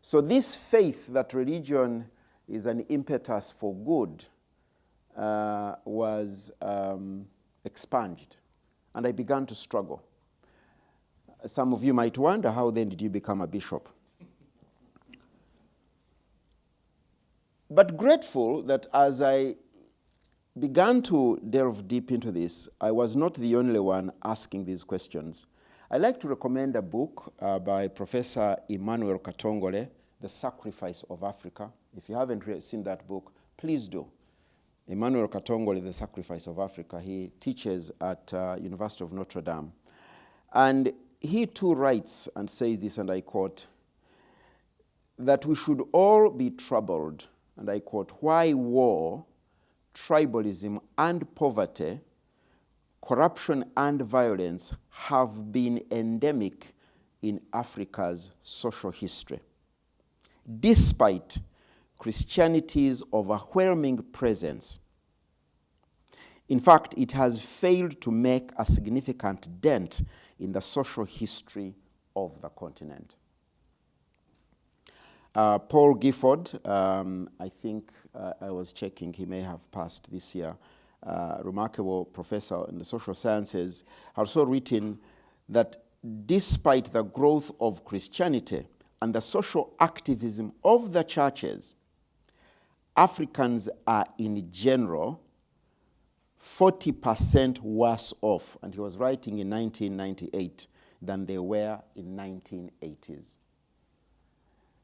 S3: So this faith that religion is an impetus for good was expunged, and I began to struggle. Some of you might wonder, how then did you become a bishop? But grateful that as I began to delve deep into this, I was not the only one asking these questions. I'd like to recommend a book by Professor Emmanuel Katongole, The Sacrifice of Africa. If you haven't seen that book, please do. Emmanuel Katongole, The Sacrifice of Africa. He teaches at University of Notre Dame. And he too writes and says this, and I quote, that we should all be troubled, and I quote, why war, tribalism, and poverty, corruption and violence have been endemic in Africa's social history, despite Christianity's overwhelming presence. In fact, it has failed to make a significant dent in the social history of the continent. Paul Gifford, I think I was checking, he may have passed this year, remarkable professor in the social sciences, also written that despite the growth of Christianity and the social activism of the churches, Africans are in general 40% worse off, and he was writing in 1998, than they were in 1980s.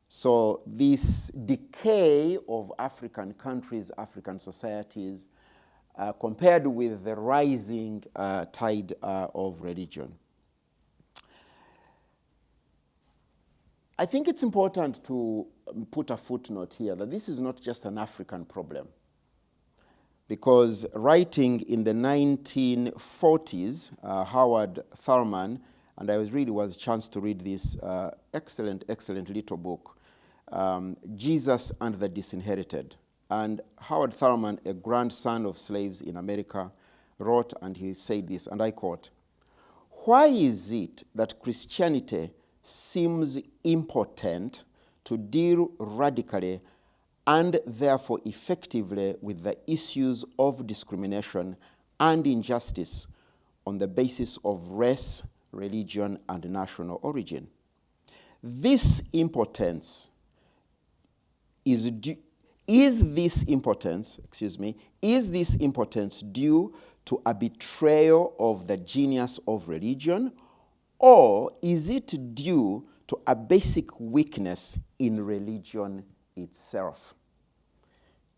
S3: So this decay of African countries, African societies, compared with the rising tide of religion. I think it's important to put a footnote here that this is not just an African problem. Because writing in the 1940s, Howard Thurman, and I was a chance to read this excellent little book, Jesus and the Disinherited. And Howard Thurman, a grandson of slaves in America, wrote, and he said this, and I quote, why is it that Christianity seems impotent to deal radically and therefore effectively with the issues of discrimination and injustice on the basis of race, religion, and national origin? This impotence is this impotence due to a betrayal of the genius of religion, or is it due to a basic weakness in religion itself?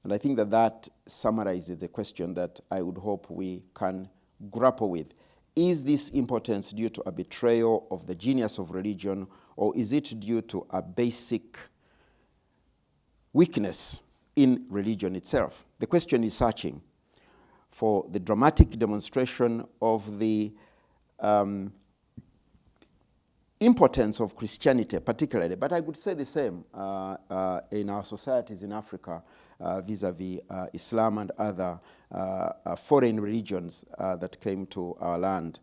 S3: And I think that summarizes the question that I would hope we can grapple with. Is this impotence due to a betrayal of the genius of religion, or is it due to a basic weakness in religion itself. The question is searching for the dramatic demonstration of the importance of Christianity particularly, but I would say the same in our societies in Africa vis-a-vis Islam and other foreign religions that came to our land.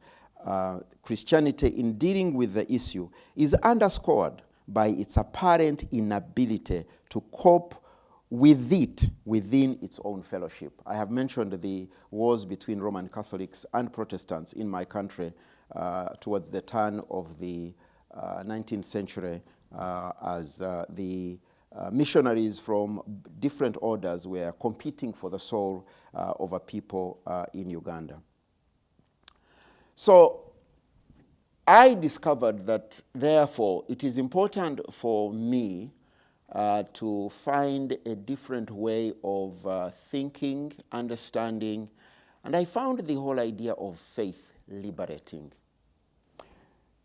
S3: Christianity, in dealing with the issue, is underscored by its apparent inability to cope with it within its own fellowship. I have mentioned the wars between Roman Catholics and Protestants in my country towards the turn of the 19th century as the missionaries from different orders were competing for the soul of a people in Uganda. So I discovered that, therefore, it is important for me to find a different way of thinking, understanding, and I found the whole idea of faith liberating.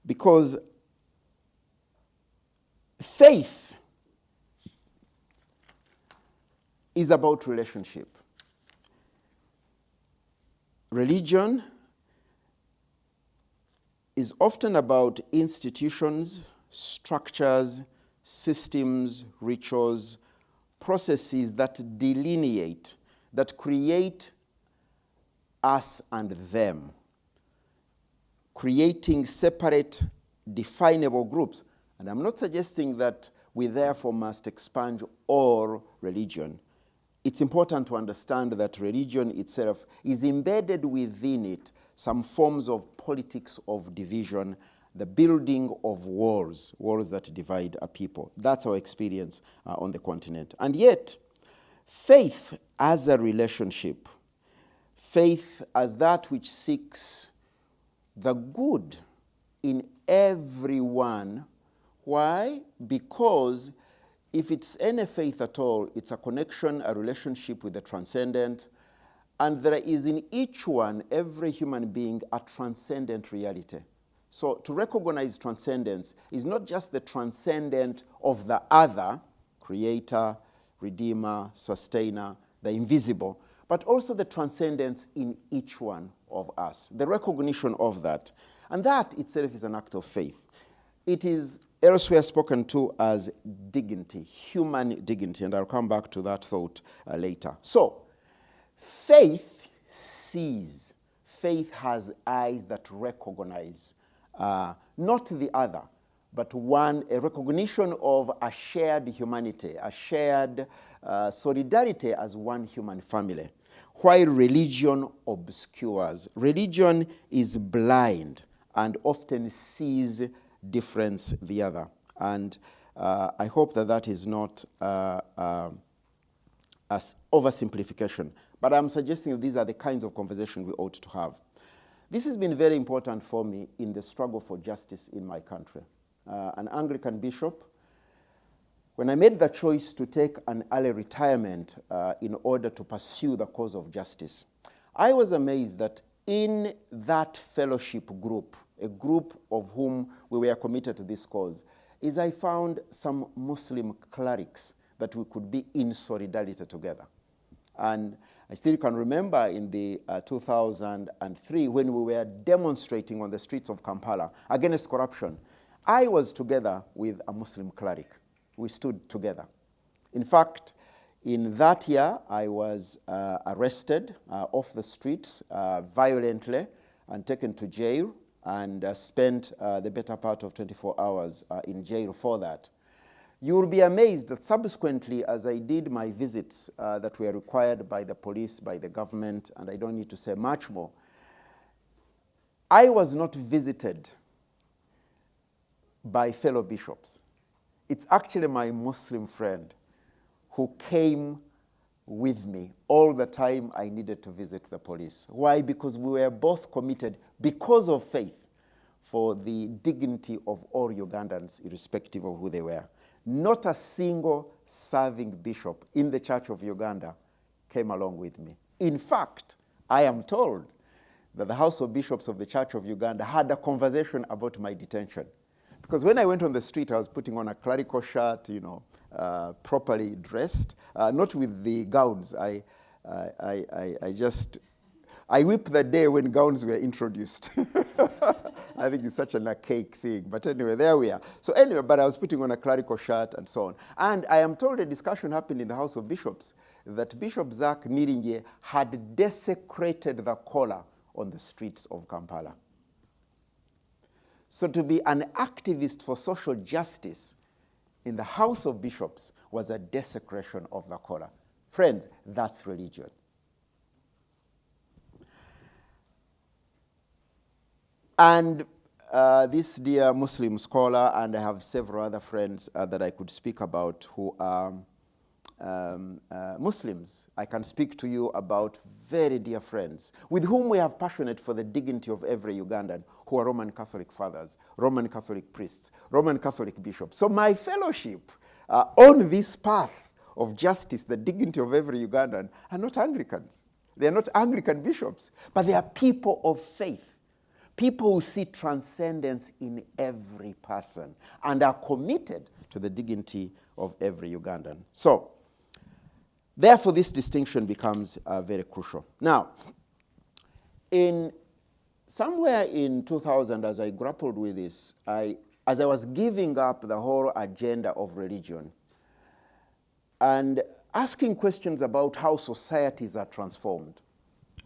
S3: Because faith is about relationship. Religion is often about institutions, structures, systems, rituals, processes that delineate, that create us and them, creating separate, definable groups. And I'm not suggesting that we therefore must expunge all religion. It's important to understand that religion itself is embedded within it some forms of politics of division, the building of walls that divide a people. That's our experience on the continent. And yet, faith as a relationship, faith as that which seeks the good in everyone. Why? Because if it's any faith at all, it's a connection, a relationship with the transcendent, and there is in each one, every human being, a transcendent reality. So to recognize transcendence is not just the transcendent of the other, creator, redeemer, sustainer, the invisible, but also the transcendence in each one of us, the recognition of that. And that itself is an act of faith. It is elsewhere spoken to as dignity, human dignity, and I'll come back to that thought later. So, faith sees. Faith has eyes that recognize, not the other, but one, a recognition of a shared humanity, a shared solidarity as one human family. While religion obscures. Religion is blind and often sees difference the other. And I hope that that is not as oversimplification. But I'm suggesting that these are the kinds of conversations we ought to have. This has been very important for me in the struggle for justice in my country. An Anglican bishop, when I made the choice to take an early retirement in order to pursue the cause of justice, I was amazed that in that fellowship group, a group of whom we were committed to this cause, is I found some Muslim clerics that we could be in solidarity together. And I still can remember in the 2003 when we were demonstrating on the streets of Kampala against corruption, I was together with a Muslim cleric. We stood together. In fact, in that year, I was arrested off the streets violently and taken to jail and spent the better part of 24 hours in jail for that. You will be amazed that subsequently, as I did my visits that were required by the police, by the government, and I don't need to say much more, I was not visited by fellow bishops. It's actually my Muslim friend who came with me all the time I needed to visit the police. Why? Because we were both committed, because of faith, for the dignity of all Ugandans, irrespective of who they were. Not a single serving bishop in the Church of Uganda came along with me. In fact, I am told that the House of Bishops of the Church of Uganda had a conversation about my detention. Because when I went on the street, I was putting on a clerical shirt, properly dressed, not with the gowns. I weep the day when gowns were introduced. I think it's such an archaic thing. But anyway, there we are. So anyway, but I was putting on a clerical shirt and so on. And I am told a discussion happened in the House of Bishops that Bishop Zac Niringiye had desecrated the collar on the streets of Kampala. So to be an activist for social justice in the House of Bishops was a desecration of the collar. Friends, that's religion. And this dear Muslim scholar, and I have several other friends that I could speak about who are Muslims. I can speak to you about very dear friends with whom we have passionate for the dignity of every Ugandan, who are Roman Catholic fathers, Roman Catholic priests, Roman Catholic bishops. So my fellowship on this path of justice, the dignity of every Ugandan, are not Anglicans. They are not Anglican bishops, but they are people of faith. People who see transcendence in every person and are committed to the dignity of every Ugandan. So, therefore, this distinction becomes very crucial. Now, somewhere in 2000, as I grappled with this, as I was giving up the whole agenda of religion and asking questions about how societies are transformed,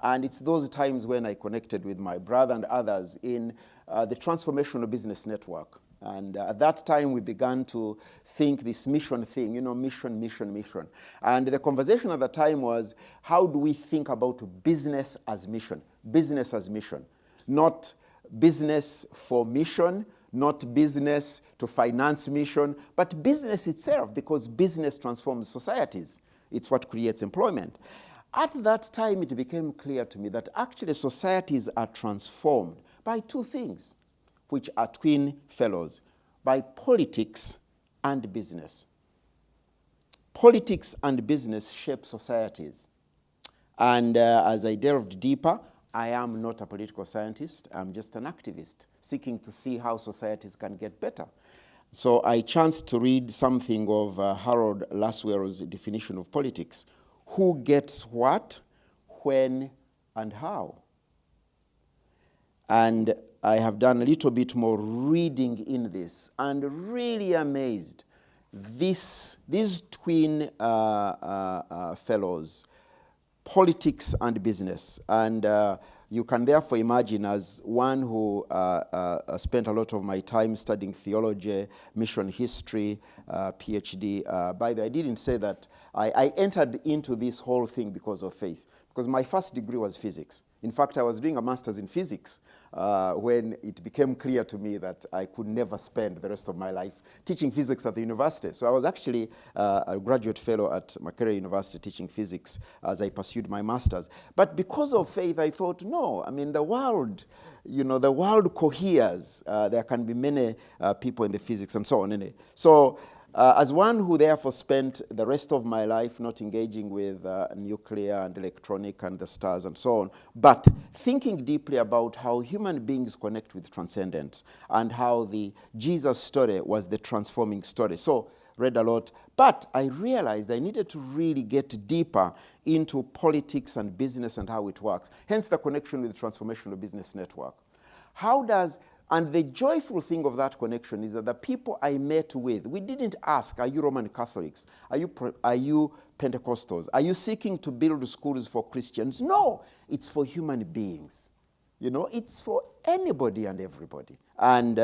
S3: and it's those times when I connected with my brother and others in the Transformational Business Network. And at that time, we began to think this mission thing, mission, mission, mission. And the conversation at the time was, how do we think about business as mission? Business as mission. Not business for mission, not business to finance mission, but business itself, because business transforms societies. It's what creates employment. At that time, it became clear to me that actually societies are transformed by two things, which are twin fellows, by politics and business. Politics and business shape societies. And as I delved deeper, I am not a political scientist. I'm just an activist seeking to see how societies can get better. So I chanced to read something of Harold Laswell's definition of politics. Who gets what, when, and how? And I have done a little bit more reading in this and really amazed. These twin fellows, politics and business. And you can therefore imagine, as one who spent a lot of my time studying theology, mission history, PhD. By the way, I didn't say that I entered into this whole thing because of faith, because my first degree was physics. In fact, I was doing a master's in physics when it became clear to me that I could never spend the rest of my life teaching physics at the university. So I was actually a graduate fellow at Makerere University teaching physics as I pursued my master's. But because of faith, I thought, no, I mean, the world, the world coheres. There can be many people in the physics and so on. So as one who therefore spent the rest of my life not engaging with nuclear and electronic and the stars and so on, but thinking deeply about how human beings connect with transcendence and how the Jesus story was the transforming story. So read a lot, but I realized I needed to really get deeper into politics and business and how it works. Hence the connection with the Transformational Business Network. And the joyful thing of that connection is that the people I met with, we didn't ask, are you Roman Catholics? Are you Pentecostals? Are you seeking to build schools for Christians? No, it's for human beings. It's for anybody and everybody. And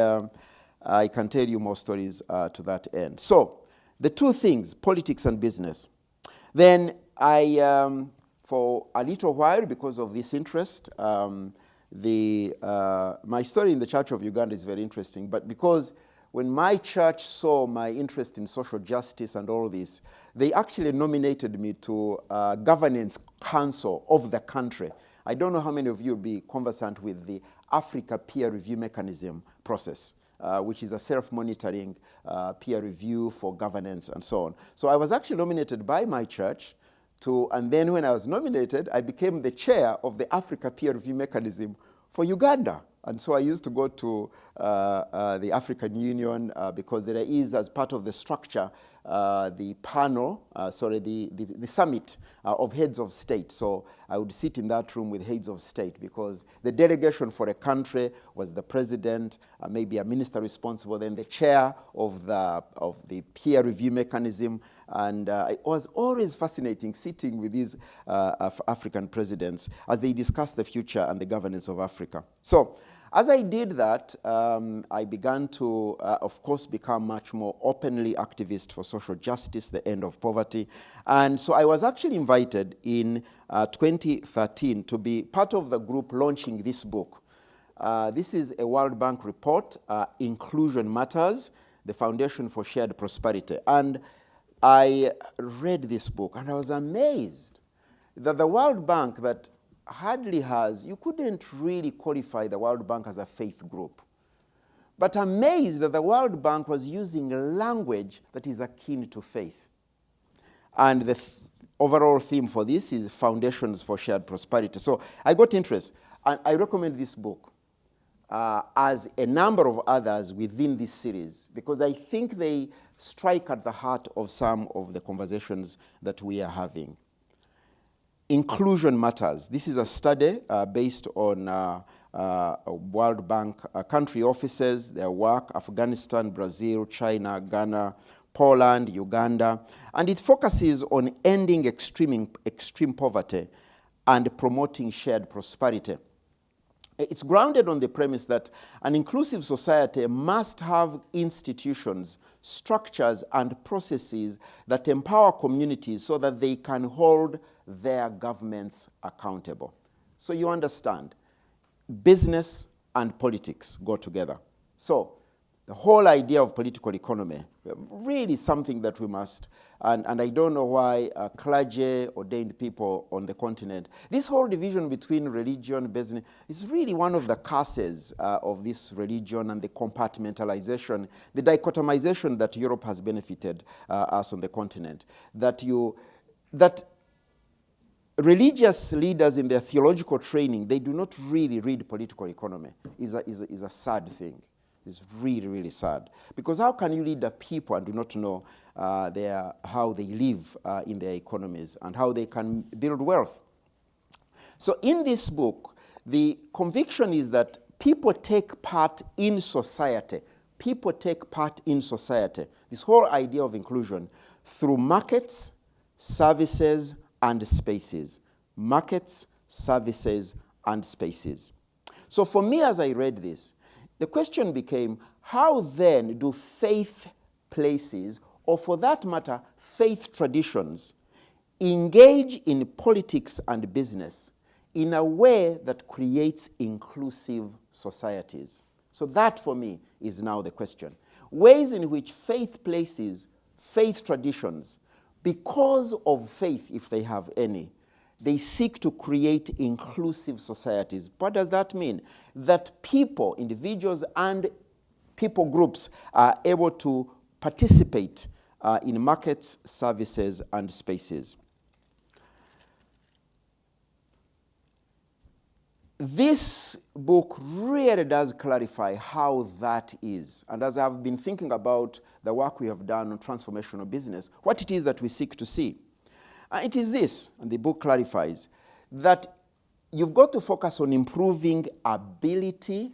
S3: I can tell you more stories to that end. So, the two things, politics and business. Then I, for a little while, because of this interest, my story in the Church of Uganda is very interesting, but because when my church saw my interest in social justice and all this, they actually nominated me to governance council of the country. I don't know how many of you will be conversant with the Africa peer review mechanism process, which is a self-monitoring peer review for governance and so on. So I was actually nominated by my church and then when I was nominated, I became the chair of the Africa Peer Review Mechanism for Uganda. And so I used to go to the African Union because there is, as part of the structure, the panel, the summit of heads of state. So I would sit in that room with heads of state because the delegation for a country was the president, maybe a minister responsible, then the chair of the peer review mechanism. And it was always fascinating sitting with these African presidents as they discuss the future and the governance of Africa. So as I did that, I began to, of course, become much more openly activist for social justice, the end of poverty. And so I was actually invited in 2013 to be part of the group launching this book. This is a World Bank report, Inclusion Matters, the Foundation for Shared Prosperity. And I read this book, and I was amazed that the World Bank that hardly has, you couldn't really qualify the World Bank as a faith group. But amazed that the World Bank was using a language that is akin to faith. And the overall theme for this is Foundations for Shared Prosperity. So I got interest, and I recommend this book as a number of others within this series, because I think they strike at the heart of some of the conversations that we are having. Inclusion Matters. This is a study based on World Bank country offices, their work, Afghanistan, Brazil, China, Ghana, Poland, Uganda, and it focuses on ending extreme poverty and promoting shared prosperity. It's grounded on the premise that an inclusive society must have institutions, structures, and processes that empower communities so that they can hold their governments accountable. So you understand, business and politics go together. So the whole idea of political economy, really something that we must, and I don't know why clergy, ordained people on the continent, this whole division between religion, business, is really one of the curses of this religion and the compartmentalization, the dichotomization that Europe has benefited us on the continent. That religious leaders in their theological training, they do not really read political economy, is a sad thing. It's really, really sad. Because how can you lead the people and do not know how they live in their economies and how they can build wealth? So in this book, the conviction is that people take part in society. People take part in society. This whole idea of inclusion through markets, services, and spaces. Markets, services, and spaces. So for me, as I read this, the question became, how then do faith places, or for that matter, faith traditions, engage in politics and business in a way that creates inclusive societies? So that, for me, is now the question. Ways in which faith places, faith traditions, because of faith, if they have any, they seek to create inclusive societies. What does that mean? That people, individuals and people groups are able to participate in markets, services, and spaces. This book really does clarify how that is. And as I've been thinking about the work we have done on transformational business, what it is that we seek to see. It is this, and the book clarifies, that you've got to focus on improving ability,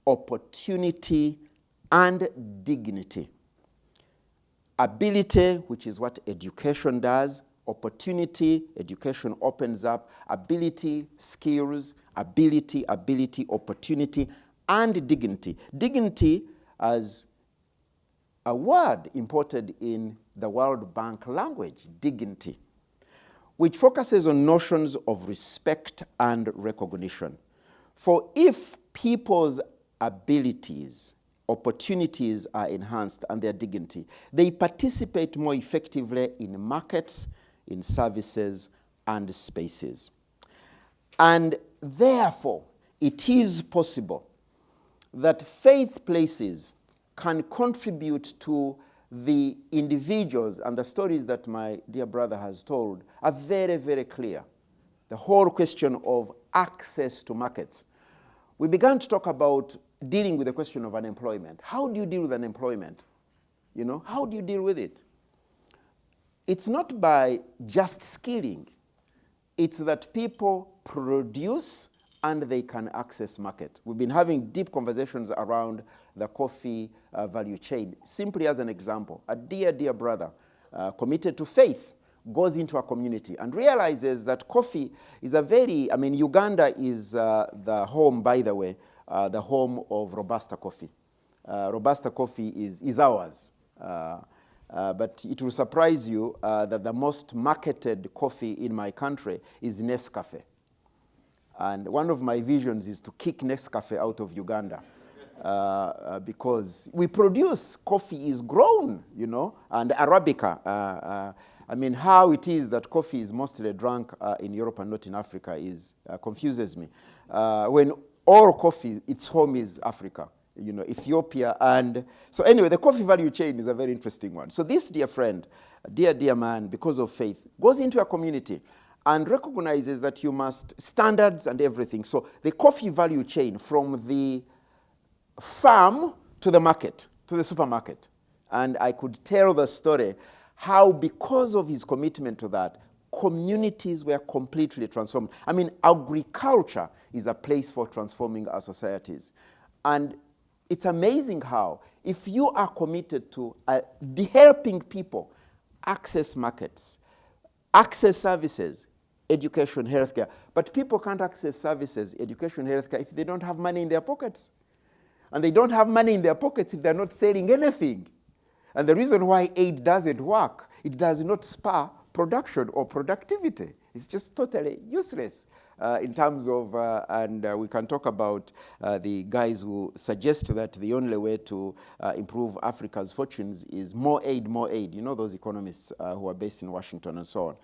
S3: opportunity, and dignity. Ability, which is what education does. Opportunity, education opens up. Ability, skills. Ability, opportunity, and dignity. Dignity as a word imported in the World Bank language, dignity, which focuses on notions of respect and recognition. For if people's abilities, opportunities are enhanced and their dignity, they participate more effectively in markets, in services, and spaces. And therefore, it is possible that faith places can contribute to the individuals, and the stories that my dear brother has told are very, very clear. The whole question of access to markets. we began to talk about dealing with the question of unemployment. How do you deal with unemployment? You know, how do you deal with it? It's not by just skilling. It's that people produce and they can access market. We've been having deep conversations around the coffee value chain. Simply as an example, a dear, dear brother committed to faith goes into a community and realizes that coffee is a very, I mean, Uganda is the home, by the way, the home of Robusta coffee. Robusta coffee is ours. But it will surprise you that the most marketed coffee in my country is Nescafe. And one of my visions is to kick Nescafe out of Uganda because we produce, coffee is grown, you know, and Arabica. I mean, how it is that coffee is mostly drunk in Europe and not in Africa is confuses me. When all coffee, its home is Africa, you know, Ethiopia. And so anyway, the coffee value chain is a very interesting one. So this dear friend, dear, dear man, because of faith, goes into a community and recognizes that you must, standards and everything. So the coffee value chain from the farm to the market, to the supermarket. And I could tell the story how because of his commitment to that, communities were completely transformed. I mean, agriculture is a place for transforming our societies. And it's amazing how, if you are committed to helping people access markets, access services, education, healthcare, but people can't access services, education, healthcare if they don't have money in their pockets. And they don't have money in their pockets if they're not selling anything. And the reason why aid doesn't work, it does not spur production or productivity. It's just totally useless in terms of, and we can talk about the guys who suggest that the only way to improve Africa's fortunes is more aid, more aid. You know those economists who are based in Washington and so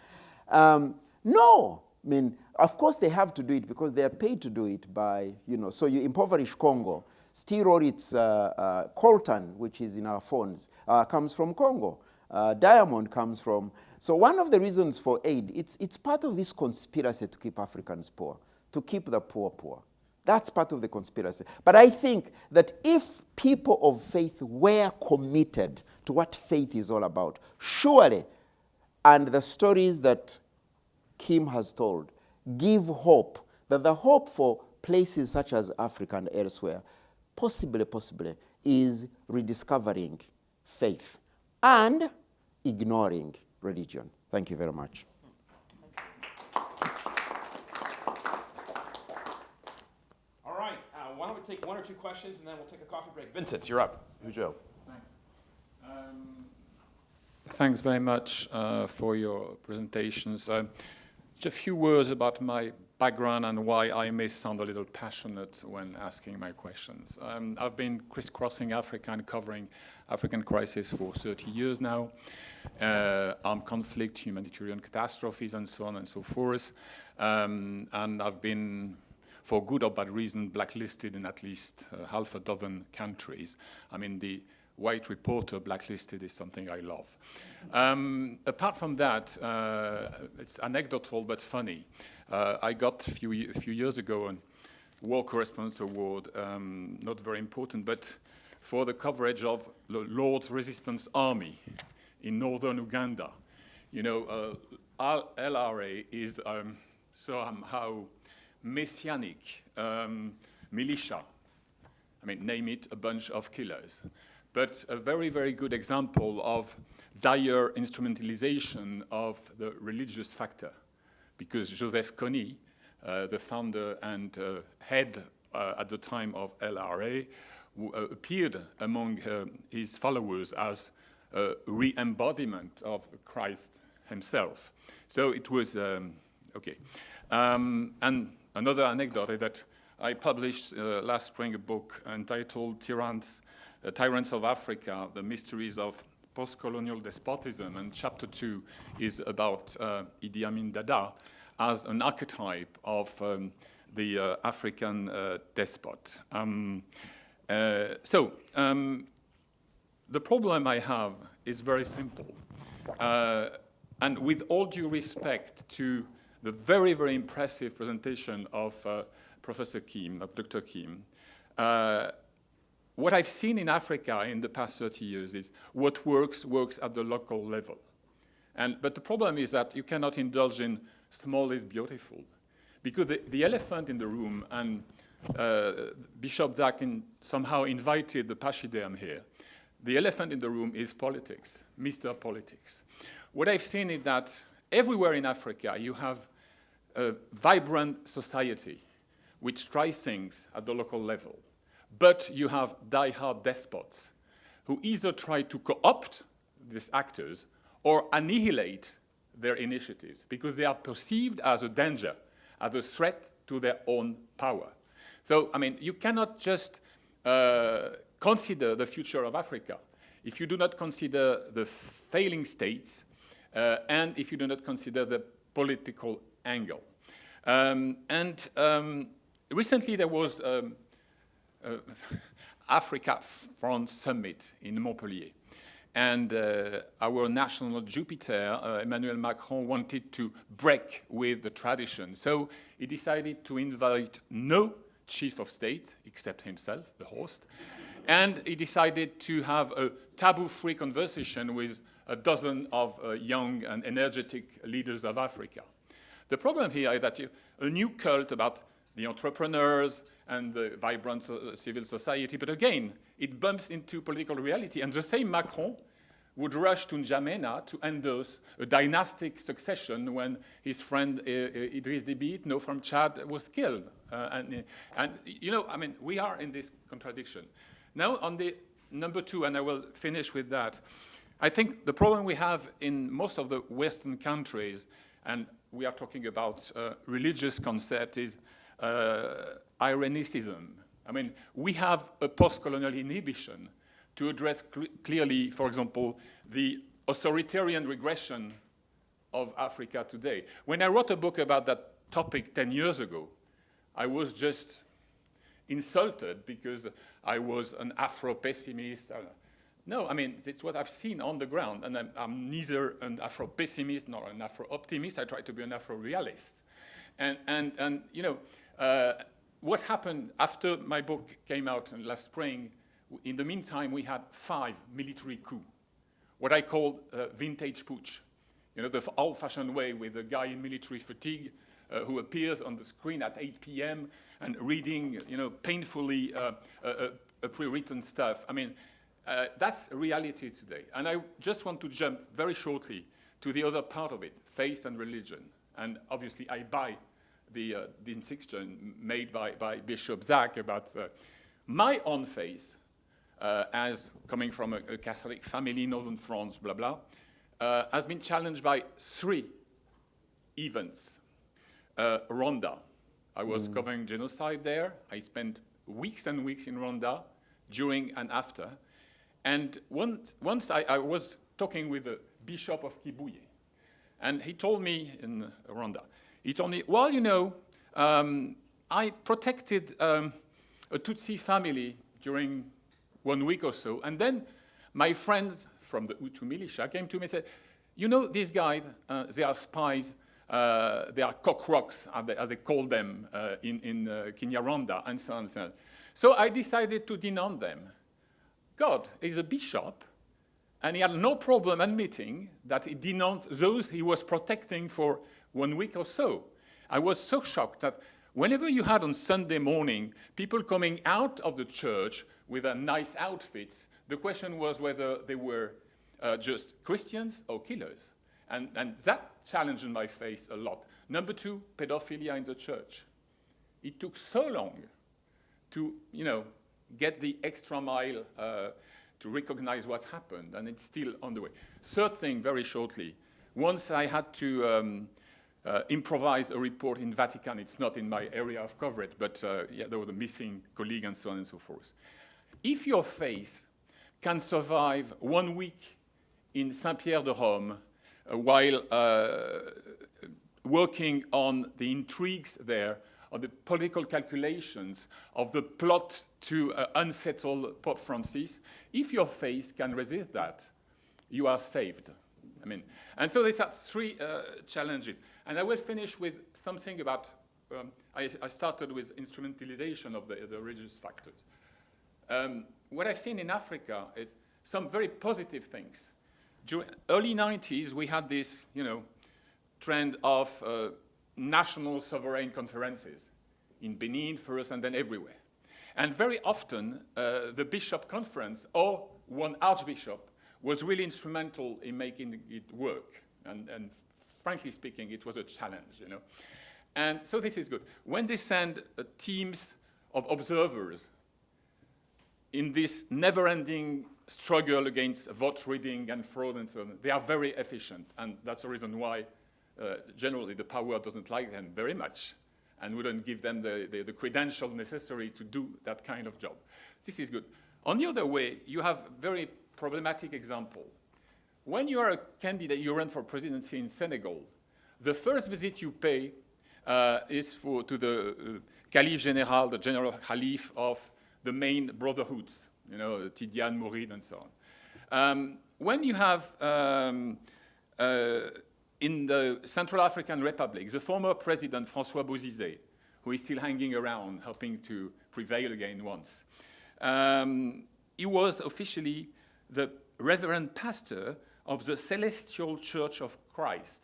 S3: on. No, I mean, of course they have to do it because they are paid to do it by, you know, so you impoverish Congo. Steel or its coltan, which is in our phones, comes from Congo. Diamond comes from, so one of the reasons for aid, it's part of this conspiracy to keep Africans poor, to keep the poor poor. That's part of the conspiracy. But I think that if people of faith were committed to what faith is all about, surely, and the stories that Kim has told give hope, that the hope for places such as Africa and elsewhere possibly is rediscovering faith and ignoring religion. Thank you very much.
S1: All right, why don't we take one or two questions and then we'll take a coffee break. Vincent, you're up. Hujo.
S4: Thanks. Thanks very much for your presentations. Just a few words about my background and why I may sound a little passionate when asking my questions. I've been crisscrossing Africa and covering African crisis for 30 years now, armed conflict, humanitarian catastrophes, and so on and so forth. And I've been, for good or bad reason, blacklisted in at least half a dozen countries. I mean, the white reporter blacklisted is something I love. Apart from that, it's anecdotal but funny. I got a few years ago a War Correspondence Award, not very important, but for the coverage of the Lord's Resistance Army in northern Uganda. You know, LRA is somehow messianic militia. I mean, name it, a bunch of killers. But a very, very good example of dire instrumentalization of the religious factor. Because Joseph Kony, the founder and head at the time of LRA, appeared among his followers as a re-embodiment of Christ himself. So it was, okay. And another anecdote is that I published last spring a book entitled Tyrants of Africa, The Mysteries of Post-Colonial Despotism, and chapter 2 is about Idi Amin Dada as an archetype of the African despot. So the problem I have is very simple. And with all due respect to the very, very impressive presentation of Professor Kim, of Dr. Kim, what I've seen in Africa in the past 30 years is what works at the local level. But the problem is that you cannot indulge in small is beautiful. Because the elephant in the room, and Bishop Zac somehow invited the pachyderm here, the elephant in the room is politics, Mr. Politics. What I've seen is that everywhere in Africa you have a vibrant society which tries things at the local level. But you have die-hard despots who either try to co-opt these actors or annihilate their initiatives because they are perceived as a danger, as a threat to their own power. So, I mean, you cannot just consider the future of Africa if you do not consider the failing states and if you do not consider the political angle. Recently there was Africa-France summit in Montpellier. And our national Jupiter, Emmanuel Macron, wanted to break with the tradition. So he decided to invite no chief of state, except himself, the host. And he decided to have a taboo-free conversation with a dozen of young and energetic leaders of Africa. The problem here is that a new cult about the entrepreneurs and the vibrant civil society, but again, it bumps into political reality. And the same Macron would rush to N'Djamena to endorse a dynastic succession when his friend Idriss Déby Itno from Chad was killed. And you know, I mean, we are in this contradiction. Now on the number two, and I will finish with that, I think the problem we have in most of the Western countries, and we are talking about religious concept, is ironicism. I mean, we have a post-colonial inhibition to address clearly, for example, the authoritarian regression of Africa today. When I wrote a book about that topic 10 years ago, I was just insulted because I was an Afro-pessimist. No, I mean, it's what I've seen on the ground, and I'm neither an Afro-pessimist nor an Afro-optimist. I try to be an Afro-realist. And you know, what happened after my book came out last spring, in the meantime, we had 5 military coups, what I call vintage putsch. You know, the old-fashioned way with a guy in military fatigue who appears on the screen at 8 p.m. and reading, you know, painfully a pre-written stuff. I mean, that's reality today. And I just want to jump very shortly to the other part of it, faith and religion. And obviously, I buy the distinction made by Bishop Zac about my own faith, as coming from a Catholic family, northern France, blah, blah, has been challenged by 3 events. Rwanda. I was covering genocide there. I spent weeks and weeks in Rwanda, during and after. And once I was talking with the Bishop of Kibuye, and he told me in Rwanda, he told me, well, you know, I protected a Tutsi family during 1 week or so, and then my friends from the Hutu militia came to me and said, you know, these guys, they are spies, they are cockroaks, as they call them in Kinyarwanda, and so on and so on. So I decided to denounce them. God is a bishop, and he had no problem admitting that he denounced those he was protecting for 1 week or so. I was so shocked that whenever you had on Sunday morning people coming out of the church with their nice outfits, the question was whether they were just Christians or killers. And that challenged my faith a lot. Number 2, pedophilia in the church. It took so long to, you know, get the extra mile to recognize what happened, and it's still on the way. Third thing, very shortly. Once I had to improvise a report in Vatican. It's not in my area of coverage, but yeah, there was a missing colleague and so on and so forth. If your faith can survive 1 week in Saint-Pierre-de-Rome while working on the intrigues there, on the political calculations of the plot to unsettle Pope Francis, if your faith can resist that, you are saved. I mean, and so these are 3 challenges. And I will finish with something about I started with instrumentalization of the religious factors. What I've seen in Africa is some very positive things. During early 90s, we had this, trend of national sovereign conferences in Benin first and then everywhere. And very often, the bishop conference or one archbishop was really instrumental in making it work. And frankly speaking, it was a challenge, And so this is good. When they send teams of observers in this never-ending struggle against vote reading and fraud and so on, they are very efficient. And that's the reason why generally the power doesn't like them very much and wouldn't give them the credential necessary to do that kind of job. This is good. On the other way, you have very problematic example. When you are a candidate, you run for presidency in Senegal, the first visit you pay is to the Caliph General, the General Caliph of the main brotherhoods, Tidiane, Mourid, and so on. When you have, in the Central African Republic, the former president, François Bozizé, who is still hanging around, helping to prevail again once, he was officially the reverend pastor of the Celestial Church of Christ.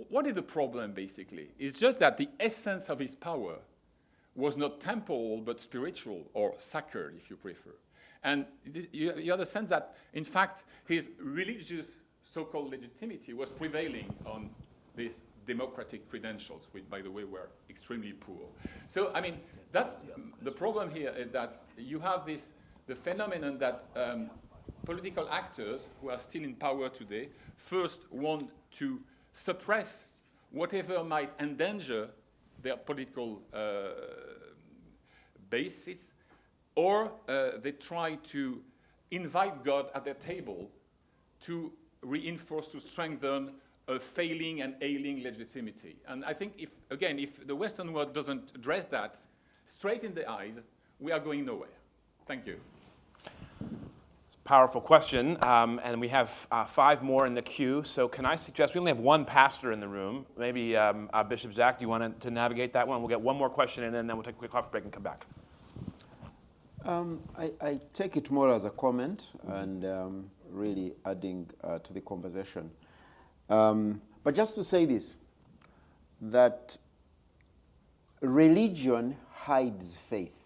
S4: What is the problem, basically? It's just that the essence of his power was not temporal, but spiritual, or sacred, if you prefer. And you have the sense that, in fact, his religious so-called legitimacy was prevailing on these democratic credentials, which, by the way, were extremely poor. So, I mean, that's the problem here, is that you have the phenomenon that political actors who are still in power today first want to suppress whatever might endanger their political basis, or they try to invite God at their table to reinforce, to strengthen a failing and ailing legitimacy. And I think, if the Western world doesn't address that straight in the eyes, we are going nowhere. Thank you.
S1: It's a powerful question, and we have 5 more in the queue. So can I suggest, we only have one pastor in the room. Maybe Bishop Zac, do you want to navigate that one? We'll get one more question in, and then we'll take a quick coffee break and come back.
S3: I take it more as a comment and really adding to the conversation. But just to say this, that religion hides faith.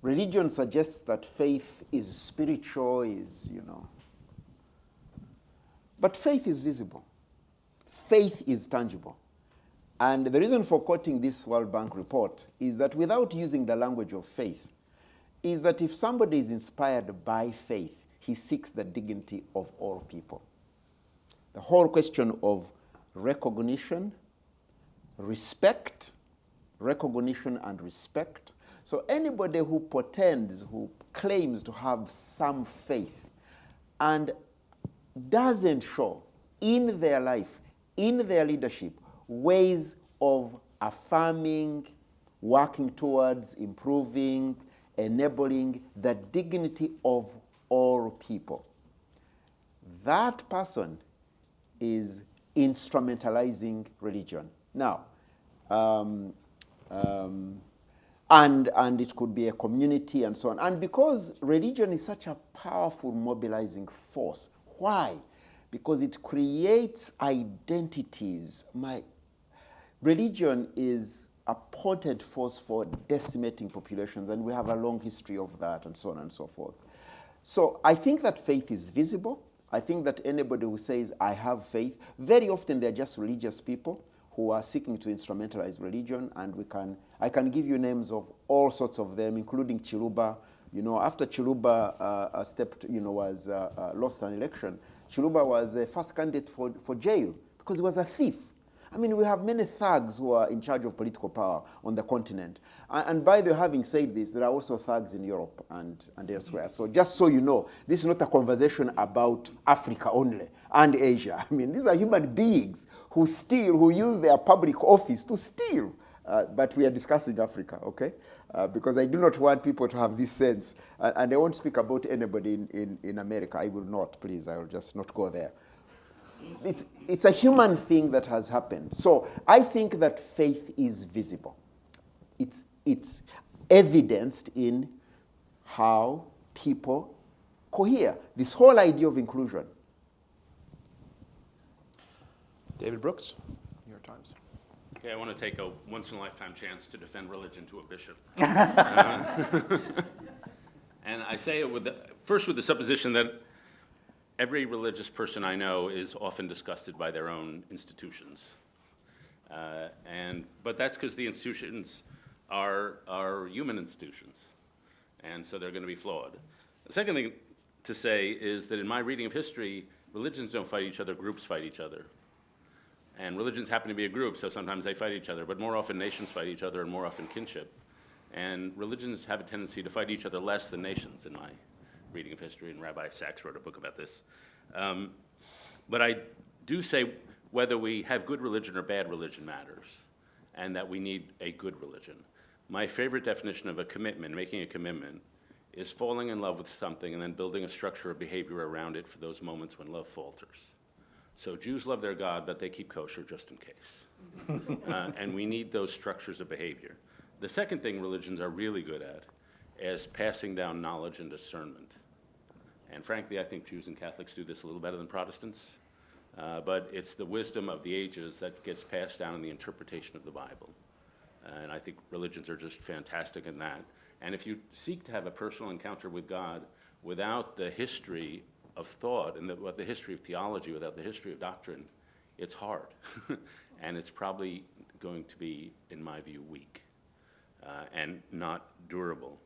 S3: Religion suggests that faith is spiritual, But faith is visible. Faith is tangible. And the reason for quoting this World Bank report is that without using the language of faith, is that if somebody is inspired by faith, he seeks the dignity of all people. The whole question of recognition, recognition and respect. So anybody who pretends, who claims to have some faith and doesn't show in their life, in their leadership, ways of affirming, working towards, improving, enabling the dignity of all people, that person is instrumentalizing religion. Now, and it could be a community and so on. And because religion is such a powerful mobilizing force, why? Because it creates identities. Religion is a potent force for decimating populations, and we have a long history of that and so on and so forth. So I think that faith is visible. I think that anybody who says, I have faith, very often they're just religious people who are seeking to instrumentalize religion, and I can give you names of all sorts of them, including Chiluba. After Chiluba lost an election, Chiluba was a first candidate for jail because he was a thief. I mean, we have many thugs who are in charge of political power on the continent. And by the way, having said this, there are also thugs in Europe and elsewhere. So just so you know, this is not a conversation about Africa only and Asia. I mean, these are human beings who steal, who use their public office to steal. But we are discussing Africa, okay? Because I do not want people to have this sense. And I won't speak about anybody in America. I will not, please. I will just not go there. it's a human thing that has happened. So I think that faith is visible. It's evidenced in how people cohere. This whole idea of inclusion.
S1: David Brooks, New York Times.
S5: Okay, I want to take a once-in-a-lifetime chance to defend religion to a bishop. And I say it first with the supposition that every religious person I know is often disgusted by their own institutions. But that's because the institutions are human institutions, and so they're going to be flawed. The second thing to say is that in my reading of history, religions don't fight each other, groups fight each other. And religions happen to be a group, so sometimes they fight each other, but more often nations fight each other and more often kinship. And religions have a tendency to fight each other less than nations in my reading of history, and Rabbi Sachs wrote a book about this. But I do say whether we have good religion or bad religion matters, and that we need a good religion. My favorite definition of a commitment, making a commitment, is falling in love with something and then building a structure of behavior around it for those moments when love falters. So Jews love their God, but they keep kosher just in case. And we need those structures of behavior. The second thing religions are really good at is passing down knowledge and discernment. And frankly, I think Jews and Catholics do this a little better than Protestants. But it's the wisdom of the ages that gets passed down in the interpretation of the Bible. And I think religions are just fantastic in that. And if you seek to have a personal encounter with God without the history of thought and the history of theology, without the history of doctrine, it's hard. And it's probably going to be, in my view, weak and not durable.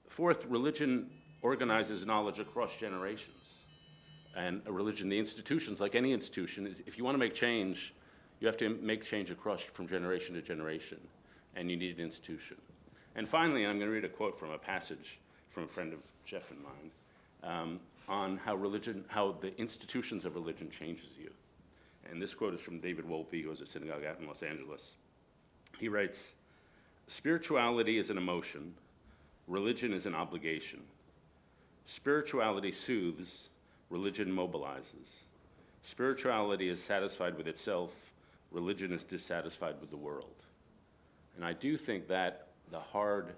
S5: Fourth, religion organizes knowledge across generations. And a religion, the institutions, like any institution, is if you want to make change, you have to make change across from generation to generation, and you need an institution. And finally, I'm going to read a quote from a passage from a friend of Jeff and mine on how the institutions of religion changes you. And this quote is from David Wolpe, who was a synagogue out in Los Angeles. He writes, "Spirituality is an emotion, religion is an obligation. Spirituality soothes, religion mobilizes. Spirituality is satisfied with itself, religion is dissatisfied with the world." And I do think that the hard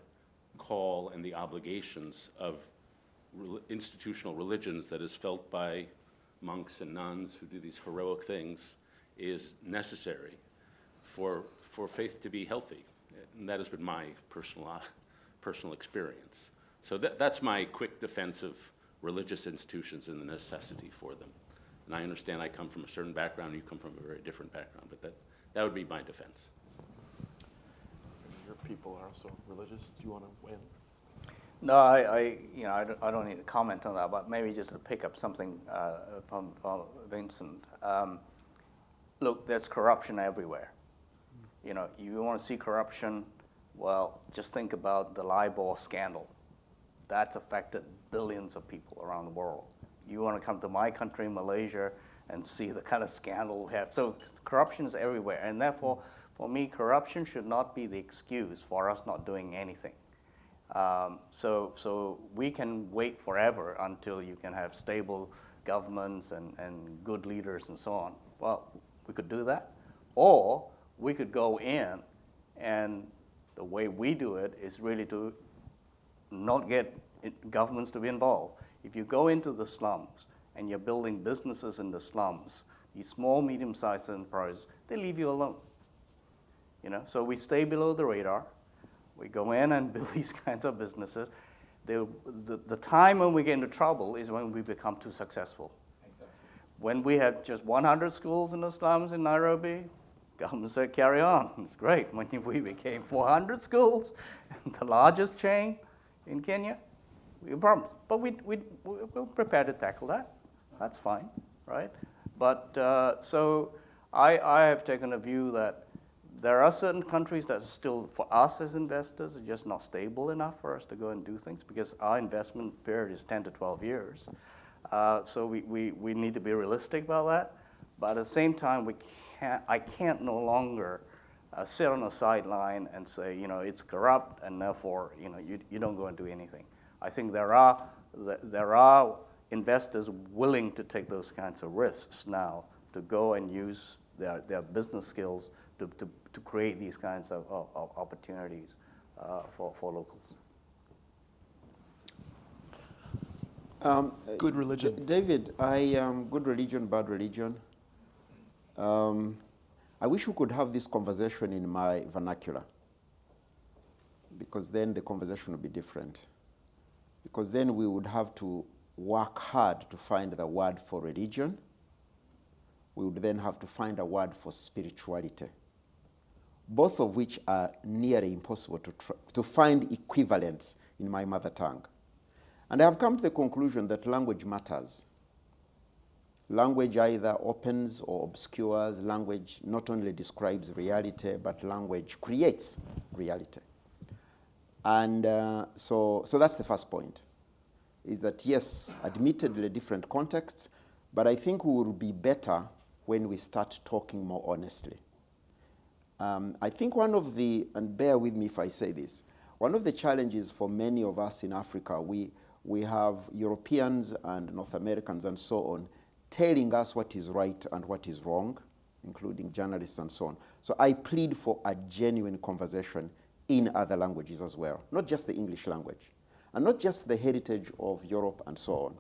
S5: call and the obligations of institutional religions that is felt by monks and nuns who do these heroic things is necessary for faith to be healthy. And that has been my personal experience. So that's my quick defense of religious institutions and the necessity for them. And I understand I come from a certain background, you come from a very different background, but that would be my defense.
S1: Your people are also religious. Do you want to weigh in?
S2: No, I don't need to comment on that, but maybe just to pick up something from Vincent. Look, there's corruption everywhere. You know, you want to see corruption, well, just think about the LIBOR scandal. That's affected billions of people around the world. You want to come to my country, Malaysia, and see the kind of scandal we have. So corruption is everywhere, and therefore, for me, corruption should not be the excuse for us not doing anything. So we can wait forever until you can have stable governments and good leaders and so on. Well, we could do that. Or we could go in, and the way we do it is really to not get governments to be involved. If you go into the slums and you're building businesses in the slums, these small, medium-sized enterprises, they leave you alone. You know, so we stay below the radar. We go in and build these kinds of businesses. The time when we get into trouble is when we become too successful. Exactly. When we have just 100 schools in the slums in Nairobi, government said, carry on. It's great. When we became 400 schools, the largest chain in Kenya, we have problems. But we're prepared to tackle that. That's fine, right? But so I have taken a view that there are certain countries that are still, for us as investors, are just not stable enough for us to go and do things because our investment period is 10 to 12 years. So we need to be realistic about that. But at the same time, I can't no longer sit on a sideline and say, you know, it's corrupt and therefore, you know, you don't go and do anything. I think there are investors willing to take those kinds of risks now to go and use their business skills to create these kinds of opportunities for locals.
S1: Good religion.
S3: David, good religion, bad religion. I wish we could have this conversation in my vernacular, because then the conversation would be different. Because then we would have to work hard to find the word for religion. We would then have to find a word for spirituality, both of which are nearly impossible to find equivalents in my mother tongue. And I have come to the conclusion that language matters. Language either opens or obscures. Language not only describes reality, but language creates reality. And so that's the first point, is that yes, admittedly different contexts, but I think we will be better when we start talking more honestly. I think one of the, and bear with me if I say this, one of the challenges for many of us in Africa, we have Europeans and North Americans and so on telling us what is right and what is wrong, including journalists and so on. So I plead for a genuine conversation in other languages as well, not just the English language, and not just the heritage of Europe and so on.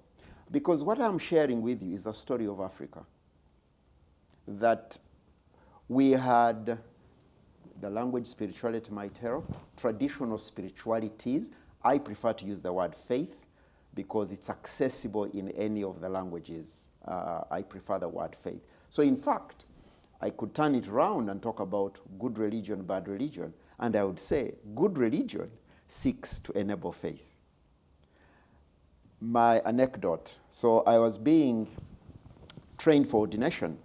S3: Because what I'm sharing with you is the story of Africa. That we had the language spirituality might help, traditional spiritualities. I prefer to use the word faith because it's accessible in any of the languages. I prefer the word faith. So in fact, I could turn it around and talk about good religion, bad religion, and I would say good religion seeks to enable faith. My anecdote, so I was being trained for ordination,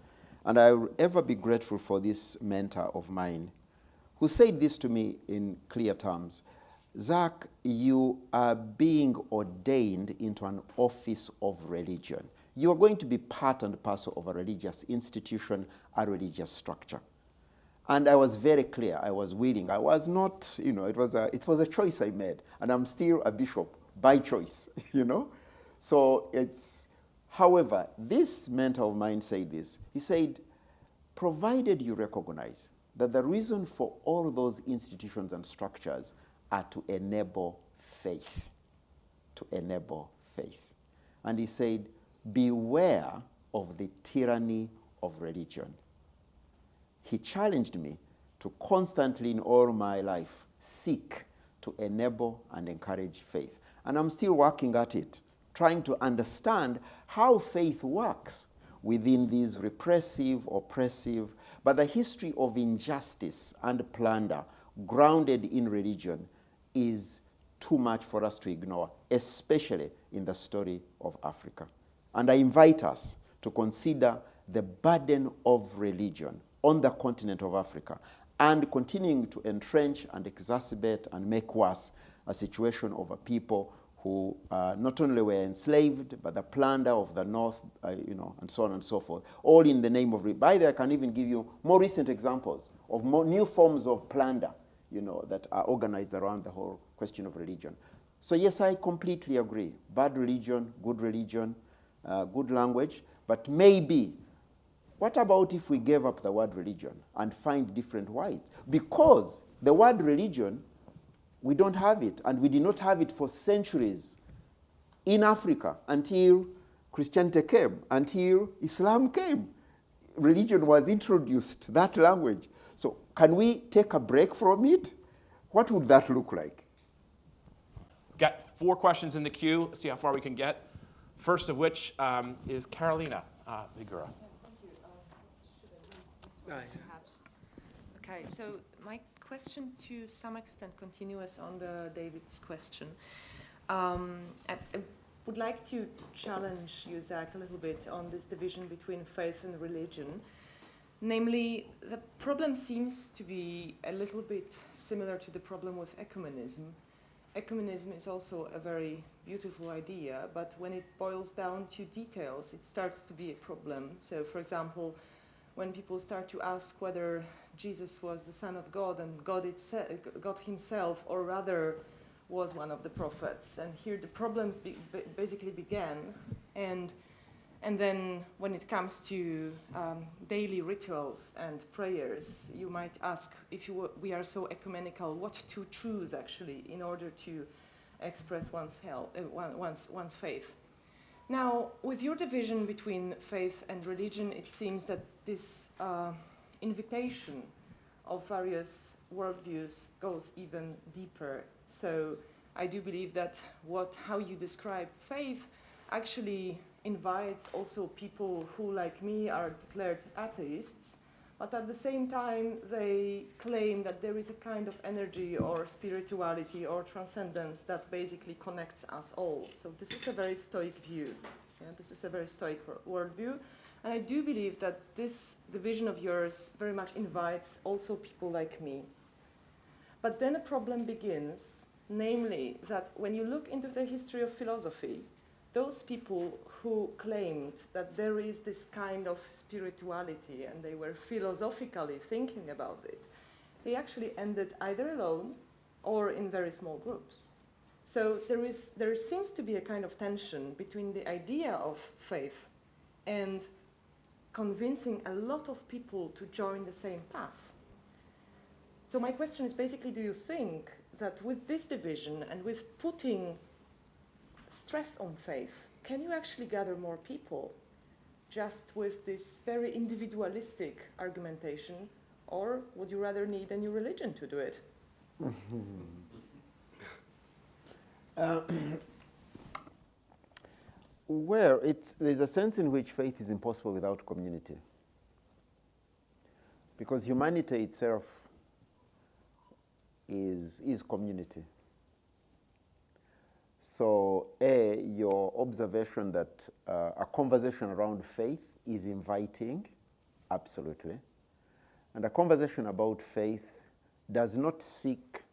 S3: and I will ever be grateful for this mentor of mine who said this to me in clear terms. Zac, you are being ordained into an office of religion. You are going to be part and parcel of a religious institution, a religious structure. And I was very clear, I was willing. I was not, it was a choice I made. And I'm still a bishop by choice, So however, this mentor of mine said this. He said, provided you recognize that the reason for all those institutions and structures are to enable faith, And he said, beware of the tyranny of religion. He challenged me to constantly in all my life seek to enable and encourage faith. And I'm still working at it, trying to understand how faith works within these repressive, oppressive, but the history of injustice and plunder grounded in religion is too much for us to ignore, especially in the story of Africa. And I invite us to consider the burden of religion on the continent of Africa and continuing to entrench and exacerbate and make worse a situation of a people who not only were enslaved, but the plunder of the North, and so on and so forth, all in the name of, by the way, I can even give you more recent examples of more new forms of plunder, that are organized around the whole question of religion. So yes, I completely agree. Bad religion, good language, but maybe, what about if we gave up the word religion and find different words? Because the word religion, we don't have it, and we did not have it for centuries in Africa until Christianity came, until Islam came. Religion was introduced, that language. So can we take a break from it? What would that look like?
S1: Got 4 questions in the queue. Let's see how far we can get. First of which is Carolina Vigura.
S6: Perhaps. Okay, so my question to some extent continues on David's question. I would like to challenge you, Zac, a little bit on this division between faith and religion. Namely, the problem seems to be a little bit similar to the problem with ecumenism. Ecumenism is also a very beautiful idea, but when it boils down to details, it starts to be a problem. So, for example, when people start to ask whether Jesus was the Son of God and God himself, or rather was one of the prophets. And here the problems basically began. And then when it comes to daily rituals and prayers, you might ask, if we are so ecumenical, what to choose actually in order to express one's faith. Now, with your division between faith and religion, it seems that this invitation of various worldviews goes even deeper. So I do believe that how you describe faith actually invites also people who, like me, are declared atheists, but at the same time they claim that there is a kind of energy or spirituality or transcendence that basically connects us all. So this is a very stoic view. Yeah? This is a very stoic worldview. And I do believe that this division of yours very much invites also people like me. But then a problem begins, namely that when you look into the history of philosophy, those people who claimed that there is this kind of spirituality and they were philosophically thinking about it, they actually ended either alone or in very small groups. So there seems to be a kind of tension between the idea of faith and convincing a lot of people to join the same path. So my question is basically, do you think that with this division and with putting stress on faith, can you actually gather more people just with this very individualistic argumentation, or would you rather need a new religion to do it?
S3: Well, there's a sense in which faith is impossible without community. Because humanity itself is community. So, your observation that a conversation around faith is inviting, absolutely. And a conversation about faith does not seek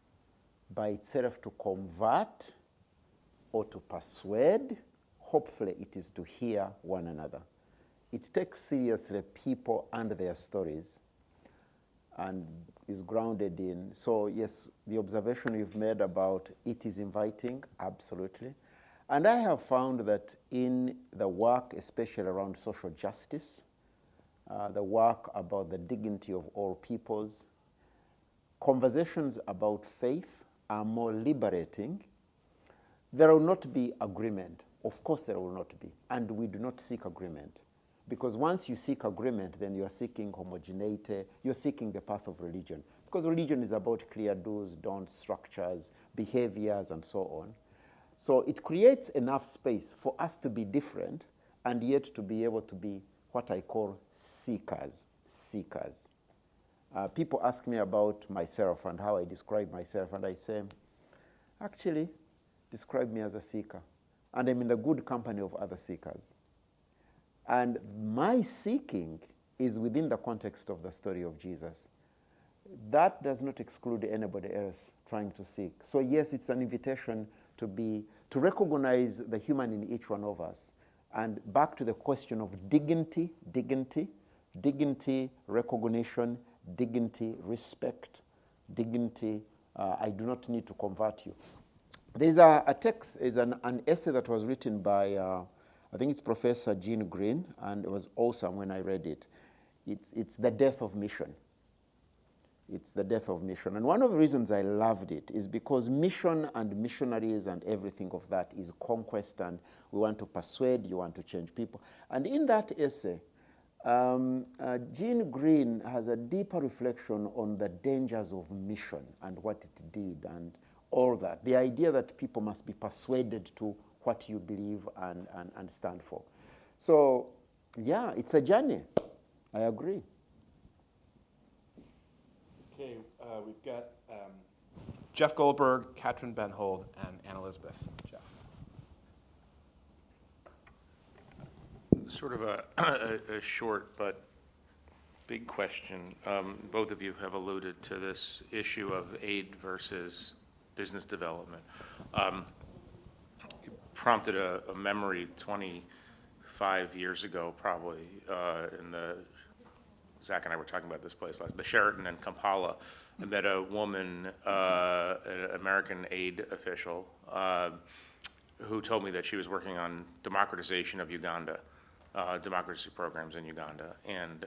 S3: by itself to convert or to persuade. Hopefully, it is to hear one another. It takes seriously people and their stories and is grounded in, so yes, the observation you've made about it is inviting, absolutely. And I have found that in the work, especially around social justice, the work about the dignity of all peoples, conversations about faith are more liberating. There will not be agreement. Of course there will not be. And we do not seek agreement. Because once you seek agreement, then you are seeking homogeneity, you're seeking the path of religion. Because religion is about clear do's, don'ts, structures, behaviors, and so on. So it creates enough space for us to be different and yet to be able to be what I call seekers. People ask me about myself and how I describe myself, and I say, actually, describe me as a seeker. And I'm in the good company of other seekers. And my seeking is within the context of the story of Jesus. That does not exclude anybody else trying to seek. So yes, it's an invitation to recognize the human in each one of us. And back to the question of dignity, recognition, dignity, respect, dignity, I do not need to convert you. There's a text, is an essay that was written by, I think it's Professor Jean Green, and it was awesome when I read it. It's The Death of Mission. It's the death of mission. And one of the reasons I loved it is because mission and missionaries and everything of that is conquest, and we want to persuade, you want to change people. And in that essay, Jean Green has a deeper reflection on the dangers of mission and what it did and all that. The idea that people must be persuaded to what you believe and stand for. So, yeah, it's a journey. I agree.
S1: Okay, we've got Jeff Goldberg, Katrin Benhold, and Anne Elizabeth. Jeff.
S7: Sort of a short but big question. Both of you have alluded to this issue of aid versus business development. It prompted a memory 25 years ago, probably, in the Zach and I were talking about this place the Sheraton in Kampala. I met a woman, an American aid official, who told me that she was working on democratization of Uganda, democracy programs in Uganda. And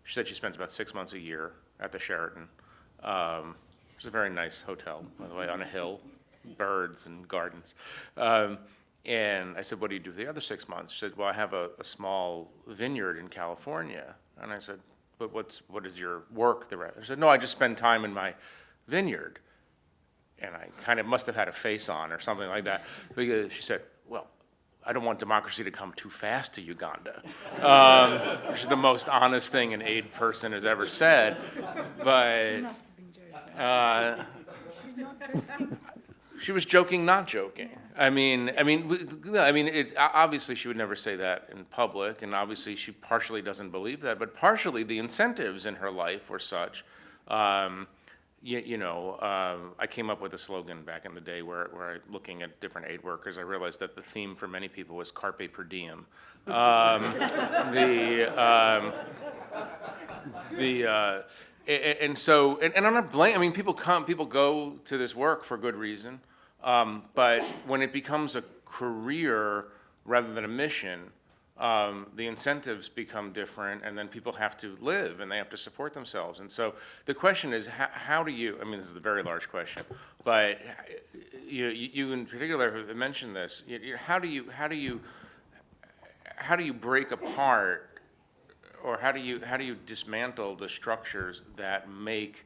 S7: she said she spends about 6 months a year at the Sheraton. It's a very nice hotel, by the way, on a hill, birds and gardens. And I said, what do you do for the other 6 months? She said, well, I have a small vineyard in California. And I said, but what is your work? She said, no, I just spend time in my vineyard. And I kind of must have had a face on or something like that, because she said, well, I don't want democracy to come too fast to Uganda, which is the most honest thing an aid person has ever said. But
S8: She must have been joking.
S7: she was joking, not joking. I mean, it's obviously she would never say that in public, and obviously she partially doesn't believe that, but partially the incentives in her life were such. I came up with a slogan back in the day where looking at different aid workers, I realized that the theme for many people was carpe per diem. And I'm not blaming. I mean, people go to this work for good reason, but when it becomes a career rather than a mission, the incentives become different, and then people have to live and they have to support themselves. And so the question is, how do you? I mean, this is a very large question, but you in particular have mentioned this. How do you break apart? Or how do you dismantle the structures that make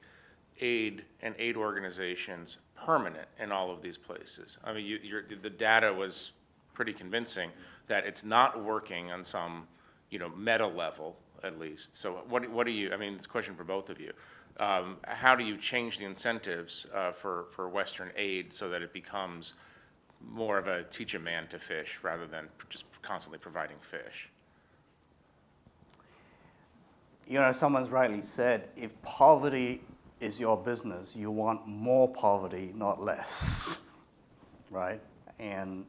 S7: aid and aid organizations permanent in all of these places? I mean, the data was pretty convincing that it's not working on some, meta level at least. So what do you? I mean, it's a question for both of you. How do you change the incentives for Western aid so that it becomes more of a teach a man to fish rather than just constantly providing fish?
S2: Someone's rightly said, if poverty is your business, you want more poverty, not less, right? And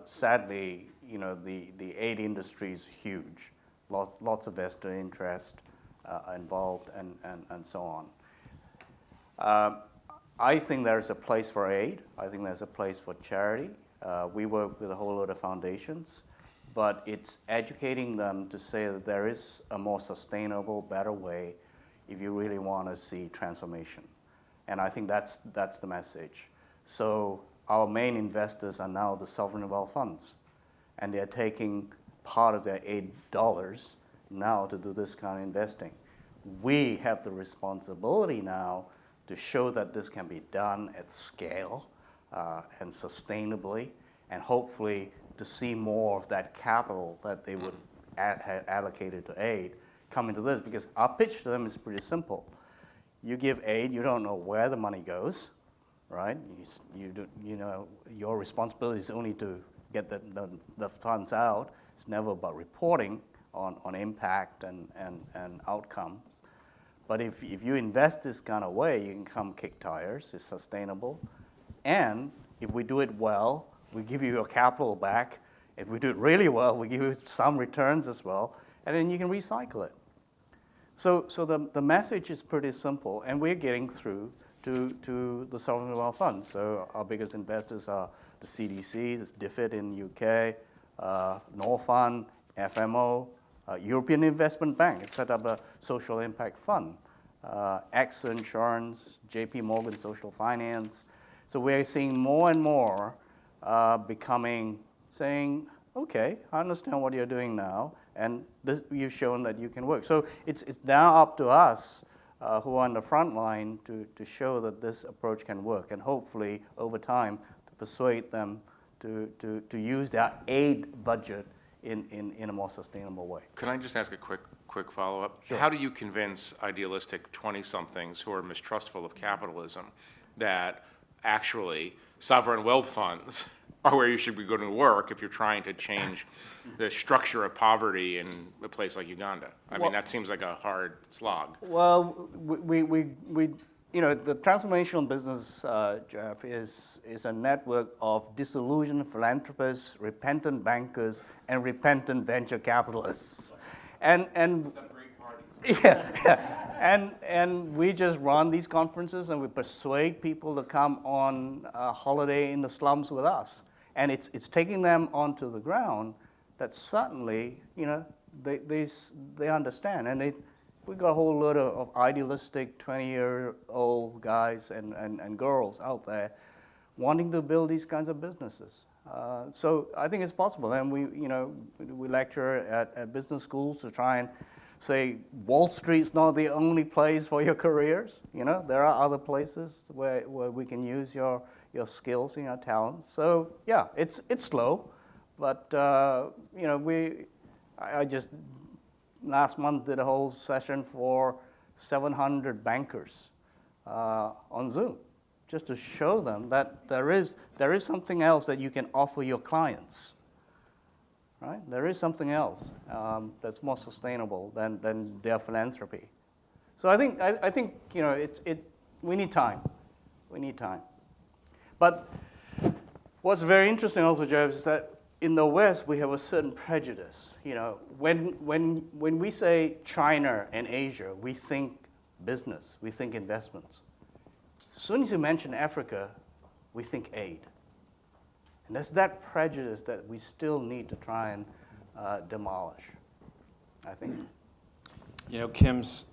S2: sadly, the aid industry is huge. Lots of vested interest involved and so on. I think there's a place for aid. I think there's a place for charity. We work with a whole lot of foundations. But it's educating them to say that there is a more sustainable, better way if you really want to see transformation. And I think that's the message. So our main investors are now the sovereign wealth funds, and they're taking part of their aid dollars now to do this kind of investing. We have the responsibility now to show that this can be done at scale and sustainably, and hopefully to see more of that capital that they would have allocated to aid come into this, because our pitch to them is pretty simple. You give aid, you don't know where the money goes, right? Your responsibility is only to get the funds out. It's never about reporting on impact and outcomes. But if you invest this kind of way, you can come kick tires, it's sustainable. And if we do it well, we give you your capital back. If we do it really well, we give you some returns as well, and then you can recycle it. So the message is pretty simple, and we're getting through to the sovereign wealth funds. So our biggest investors are the CDC, the DFID in the UK, Norfund, FMO, European Investment Bank has set up a social impact fund, AXA Insurance, JP Morgan Social Finance. So we're seeing more and more saying, okay, I understand what you're doing now, and you've shown that you can work. So it's now up to us who are on the front line to show that this approach can work, and hopefully over time to persuade them to use their aid budget in a more sustainable way.
S7: Can I just ask a quick follow-up?
S2: Sure.
S7: How do you convince idealistic 20-somethings who are mistrustful of capitalism that actually sovereign wealth funds are where you should be going to work if you're trying to change the structure of poverty in a place like Uganda? I mean, that seems like a hard slog.
S2: Well, the transformational business, Jeff, is a network of disillusioned philanthropists, repentant bankers, and repentant venture capitalists. And And we just run these conferences and we persuade people to come on a holiday in the slums with us. And it's taking them onto the ground that suddenly, they understand. And we got a whole lot of idealistic 20-year-old guys and girls out there wanting to build these kinds of businesses. So I think it's possible. And we lecture at business schools to try and say Wall Street's not the only place for your careers. There are other places where we can use your skills and your talents. So yeah, it's slow, but I just last month did a whole session for 700 bankers on Zoom, just to show them that there is something else that you can offer your clients. Right? There is something else that's more sustainable than their philanthropy. So I think we need time. We need time. But what's very interesting also, Jeff, is that in the West we have a certain prejudice. When we say China and Asia, we think business, we think investments. As soon as you mention Africa, we think aid. And there's that prejudice that we still need to try and demolish, I think.
S1: Kim's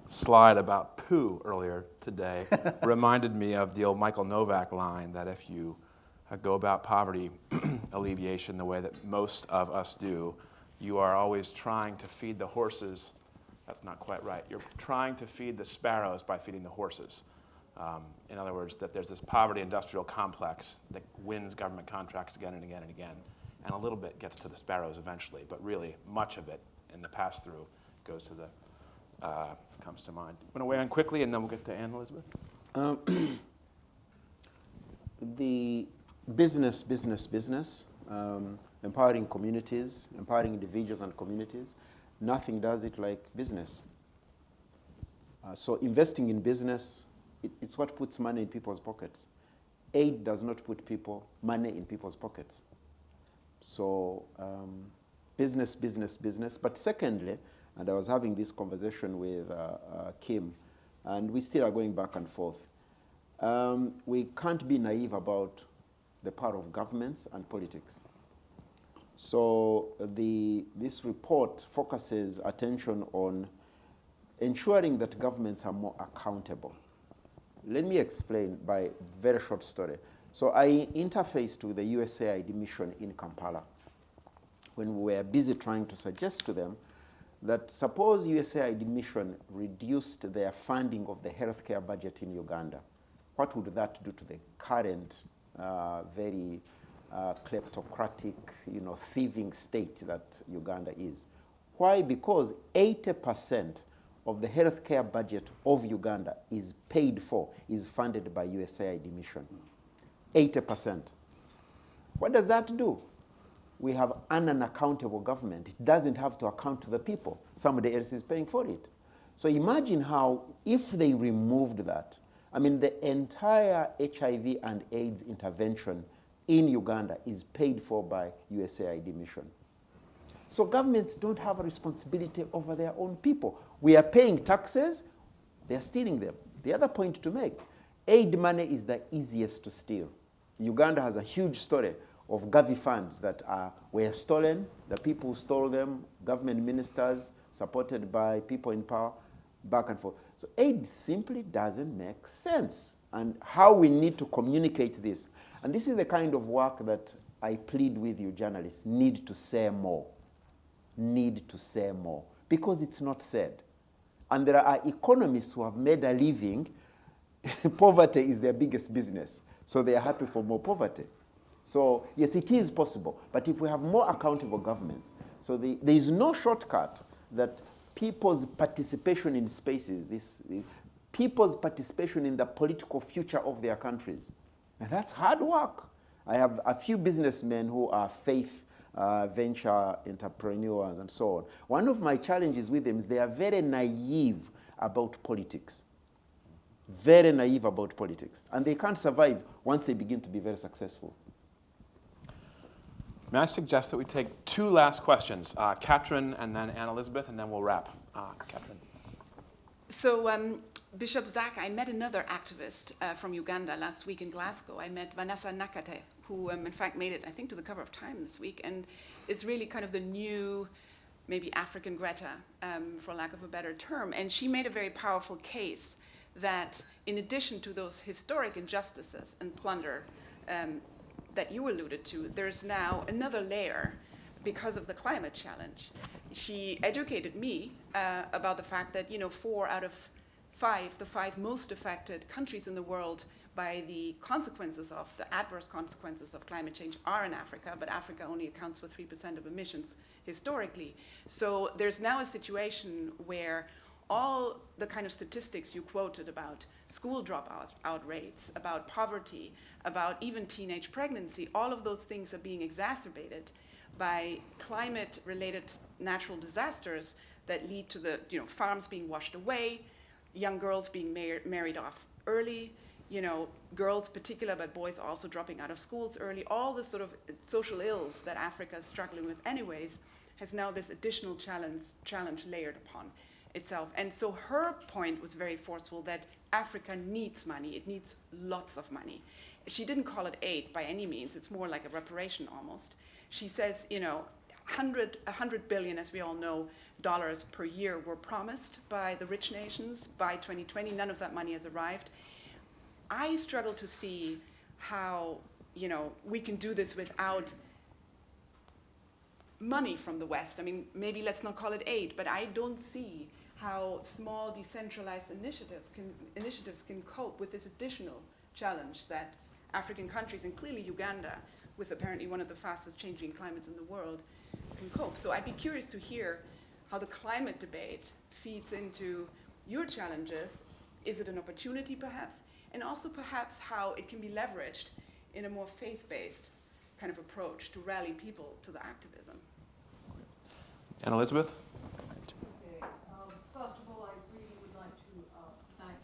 S1: slide about poo earlier today reminded me of the old Michael Novak line that if you go about poverty alleviation the way that most of us do, you are always trying to feed the horses. That's not quite right. You're trying to feed the sparrows by feeding the horses. In other words, that there's this poverty industrial complex that wins government contracts again and again and again, and a little bit gets to the sparrows eventually, but really much of it in the pass-through goes to comes to mind. I'm going to weigh in quickly, and then we'll get to Anne Elizabeth.
S3: The business, empowering communities, empowering individuals and communities, nothing does it like business. So investing in business, it's what puts money in people's pockets. Aid does not put money in people's pockets. So business. But secondly, and I was having this conversation with Kim, and we still are going back and forth. We can't be naive about the power of governments and politics. So this report focuses attention on ensuring that governments are more accountable. Let me explain by a very short story. So I interfaced with the USAID mission in Kampala when we were busy trying to suggest to them that suppose USAID mission reduced their funding of the healthcare budget in Uganda, what would that do to the current very kleptocratic, thieving state that Uganda is? Why? Because 80% of the healthcare budget of Uganda is funded by USAID mission. 80%. What does that do? We have an unaccountable government. It doesn't have to account to the people. Somebody else is paying for it. So imagine how, if they removed that, the entire HIV and AIDS intervention in Uganda is paid for by USAID mission. So governments don't have a responsibility over their own people. We are paying taxes, they are stealing them. The other point to make, aid money is the easiest to steal. Uganda has a huge story of Gavi funds that were stolen. The people who stole them, government ministers, supported by people in power, back and forth. So aid simply doesn't make sense. And how we need to communicate this. And this is the kind of work that I plead with you journalists, need to say more. Need to say more. Because it's not said. And there are economists who have made a living. Poverty is their biggest business. So they are happy for more poverty. So yes, it is possible. But if we have more accountable governments, so there is no shortcut that people's participation in spaces, people's participation in the political future of their countries. And that's hard work. I have a few businessmen who are faith venture entrepreneurs and so on. One of my challenges with them is they are very naive about politics. Very naive about politics. And they can't survive once they begin to be very successful.
S1: May I suggest that we take 2 last questions, Katrin and then Anne Elizabeth, and then we'll wrap. Katrin.
S8: So, Bishop Zac, I met another activist from Uganda last week in Glasgow. I met Vanessa Nakate, who in fact made it, I think, to the cover of Time this week, and is really kind of the new, maybe African Greta, for lack of a better term. And she made a very powerful case that in addition to those historic injustices and plunder that you alluded to, there's now another layer because of the climate challenge. She educated me about the fact that, 4 out of 5, the 5 most affected countries in the world by the consequences of, the adverse consequences of climate change are in Africa, but Africa only accounts for 3% of emissions historically. So there's now a situation where all the kind of statistics you quoted about school dropout rates, about poverty, about even teenage pregnancy, all of those things are being exacerbated by climate-related natural disasters that lead to the farms being washed away, young girls being married off early, girls particular, but boys also dropping out of schools early. All the sort of social ills that Africa is struggling with anyways has now this additional challenge layered upon itself. And so her point was very forceful that Africa needs money. It needs lots of money. She didn't call it aid by any means. It's more like a reparation almost. She says, 100 billion, as we all know, dollars per year were promised by the rich nations by 2020. None of that money has arrived. I struggle to see how, we can do this without money from the West. I mean, maybe let's not call it aid, but I don't see how small decentralized initiatives can cope with this additional challenge that African countries, and clearly Uganda, with apparently one of the fastest changing climates in the world, can cope. So I'd be curious to hear how the climate debate feeds into your challenges. Is it an opportunity perhaps? And also perhaps how it can be leveraged in a more faith-based kind of approach to rally people to the activism.
S1: Anne Elizabeth?
S9: First of all, I really would like to thank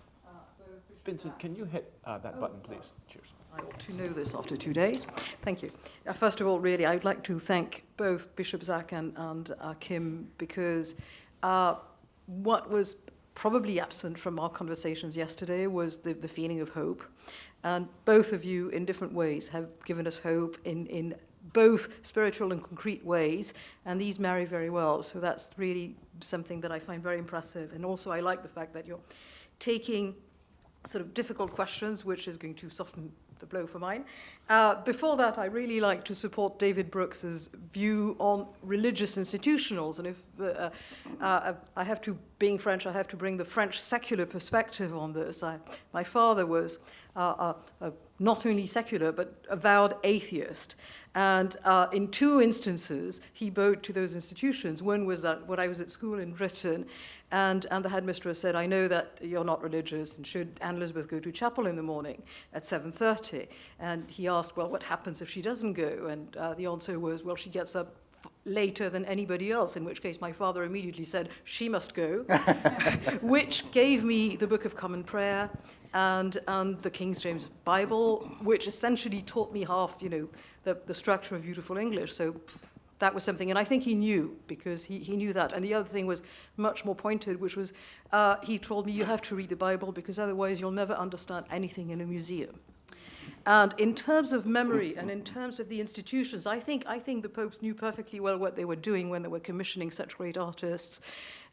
S9: both Bishop
S1: Vincent,
S9: Zac.
S1: can you hit that button, please? Cheers.
S9: I ought to know this after 2 days. Thank you. First of all, really, I would like to thank both Bishop Zac and Kim, because what was probably absent from our conversations yesterday was the feeling of hope. And both of you, in different ways, have given us hope in both spiritual and concrete ways, and these marry very well. So that's really something that I find very impressive. And also I like the fact that you're taking sort of difficult questions, which is going to soften the blow for mine. Before that, I really like to support David Brooks's view on religious institutionals. And if I have to, being French, I have to bring the French secular perspective on this. My father was not only secular, but avowed atheist. And in 2 instances, he bowed to those institutions. One was that when I was at school in Britain, and the headmistress said, I know that you're not religious, and should Anne Elizabeth go to chapel in the morning at 7:30? And he asked, well, what happens if she doesn't go? And the answer was, well, she gets up later than anybody else, in which case my father immediately said, she must go, which gave me the Book of Common Prayer and the King James Bible, which essentially taught me half, the structure of beautiful English. So that was something, and I think he knew, because he knew that. And the other thing was much more pointed, which was he told me, you have to read the Bible, because otherwise you'll never understand anything in a museum. And in terms of memory and in terms of the institutions, I think the popes knew perfectly well what they were doing when they were commissioning such great artists.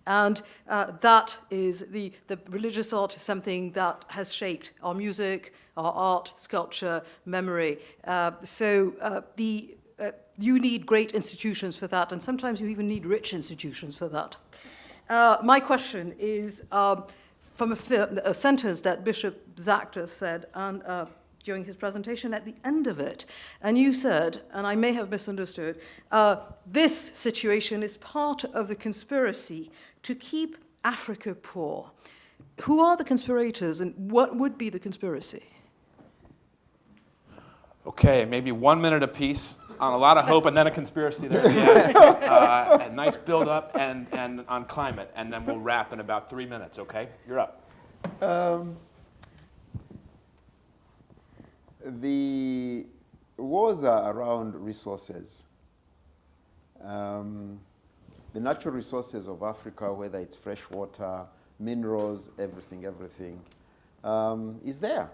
S9: And that is, the religious art is something that has shaped our music, our art, sculpture, memory. You need great institutions for that, and sometimes you even need rich institutions for that. My question is from a sentence that Bishop Zac just said during his presentation at the end of it. And you said, and I may have misunderstood, this situation is part of the conspiracy to keep Africa poor. Who are the conspirators, and what would be the conspiracy?
S1: Okay, maybe 1 minute apiece on a lot of hope, and then a conspiracy there at the end. A nice build-up and on climate, and then we'll wrap in about 3 minutes, okay? You're up.
S3: The wars are around resources, The natural resources of Africa, whether it's fresh water, minerals, everything, is there.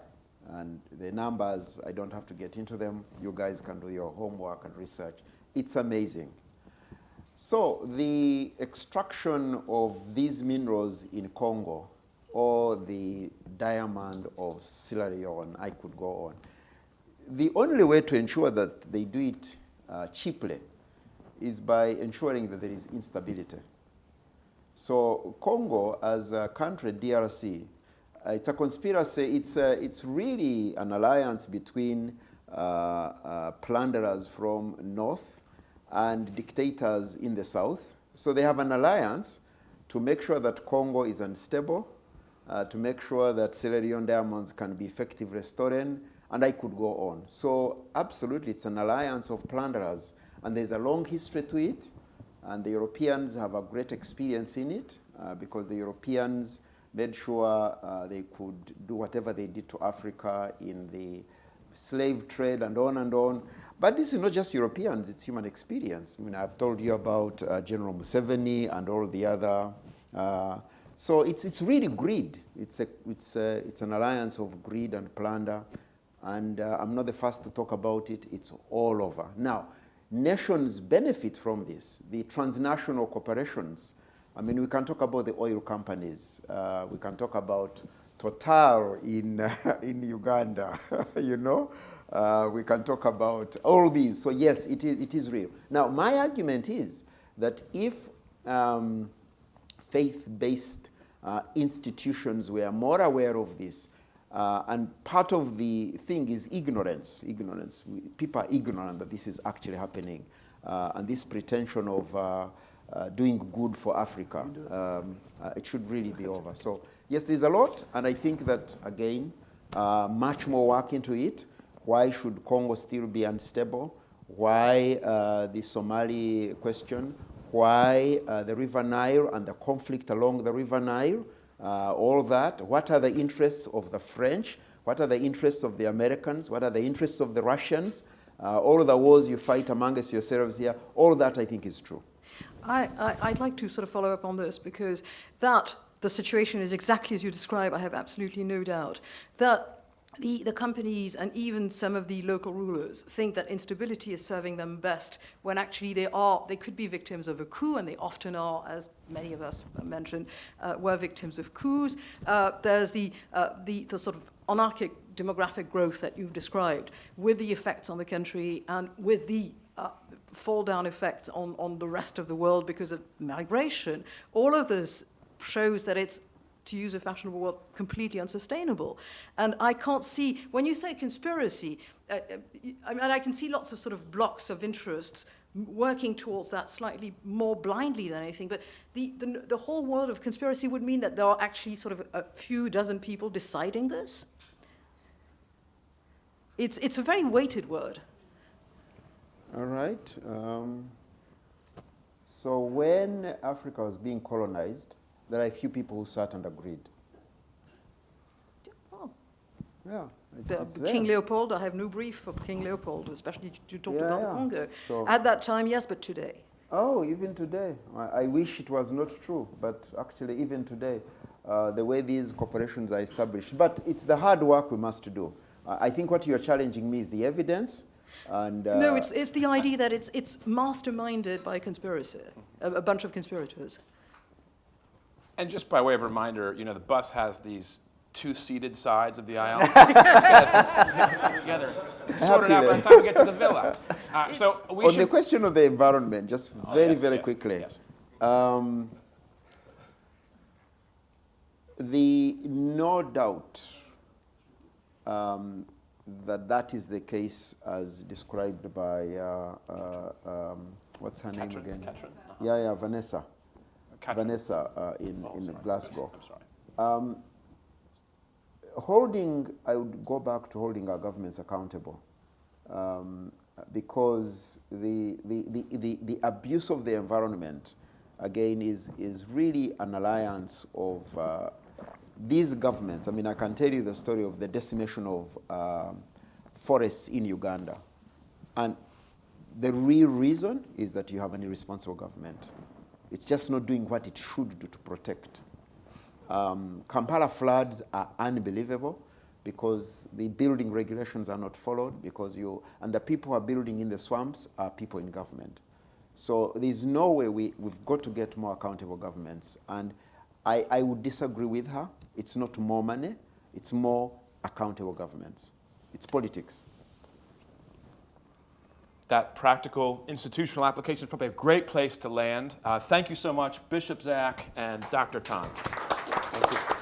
S3: And the numbers, I don't have to get into them. You guys can do your homework and research. It's amazing. So the extraction of these minerals in Congo, or the diamond of Sierra Leone, I could go on. The only way to ensure that they do it cheaply is by ensuring that there is instability. So Congo, as a country, DRC, it's a conspiracy. It's really an alliance between plunderers from north and dictators in the south. So they have an alliance to make sure that Congo is unstable, to make sure that Sierra Leone diamonds can be effectively stolen, and I could go on. So absolutely, it's an alliance of plunderers. And there's a long history to it, and the Europeans have a great experience in it, because the Europeans made sure they could do whatever they did to Africa in the slave trade and on and on. But this is not just Europeans, it's human experience. I mean, I've told you about General Museveni and all the other. So it's really greed. It's an alliance of greed and plunder. And I'm not the first to talk about it. It's all over. Now, nations benefit from this, the transnational corporations. I mean, we can talk about the oil companies. We can talk about Total in Uganda, you know. We can talk about all these. So yes, it is real. Now, my argument is that if faith-based institutions were more aware of this, and part of the thing is ignorance. People are ignorant that this is actually happening. And this pretension of doing good for Africa, it should really be over. So yes, there's a lot, and I think that, again, much more work into it. Why should Congo still be unstable? Why the Somali question? Why the River Nile and the conflict along the River Nile? All that. What are the interests of the French? What are the interests of the Americans? What are the interests of the Russians? All of the wars you fight amongst yourselves here, all that I think is true.
S9: I'd like to sort of follow up on this, because the situation is exactly as you describe. I have absolutely no doubt that the companies and even some of the local rulers think that instability is serving them best, when actually they could be victims of a coup, and they often are, as many of us mentioned, were victims of coups. There's the sort of anarchic demographic growth that you've described, with the effects on the country and with the fall-down effects on the rest of the world because of migration. All of this shows that it's, to use a fashionable word, completely unsustainable. And I can't see, when you say conspiracy, I can see lots of sort of blocks of interests working towards that slightly more blindly than anything, but the whole world of conspiracy would mean that there are actually sort of a few dozen people deciding this. It's a very weighted word.
S3: All right. So when Africa was being colonized, there are a few people who sat and agreed.
S9: Oh.
S3: Yeah.
S9: King Leopold, I have no brief for King Leopold, especially you talked about the Congo.
S3: So,
S9: at that time, yes, but today.
S3: Oh, even today. I wish it was not true, but actually even today, the way these corporations are established. But it's the hard work we must do. I think what you're challenging me is the evidence. And,
S9: no, it's the idea that it's masterminded by a conspiracy, a bunch of conspirators.
S1: And just by way of reminder, you know, the bus has these two-seated sides of the aisle. Together, sort it out by the time we get to the villa. So we
S3: on the question of the environment, just very quickly.
S1: Yes.
S3: The no doubt that is the case as described by what's her name again? Yeah, Vanessa. Vanessa in Glasgow.
S1: I'm sorry.
S3: I would go back to holding our governments accountable, because the abuse of the environment, again, is really an alliance of these governments. I mean, I can tell you the story of the decimation of forests in Uganda. And The real reason is that you have an irresponsible government. It's just not doing what it should do to protect. Kampala floods are unbelievable because the building regulations are not followed, and the people who are building in the swamps are people in government. So there's no way we've got to get more accountable governments. And I would disagree with her. It's not more money, it's more accountable governments. It's politics.
S1: That practical institutional application is probably a great place to land. Thank you so much, Bishop Zac and Dr. Tan.
S3: Thank you.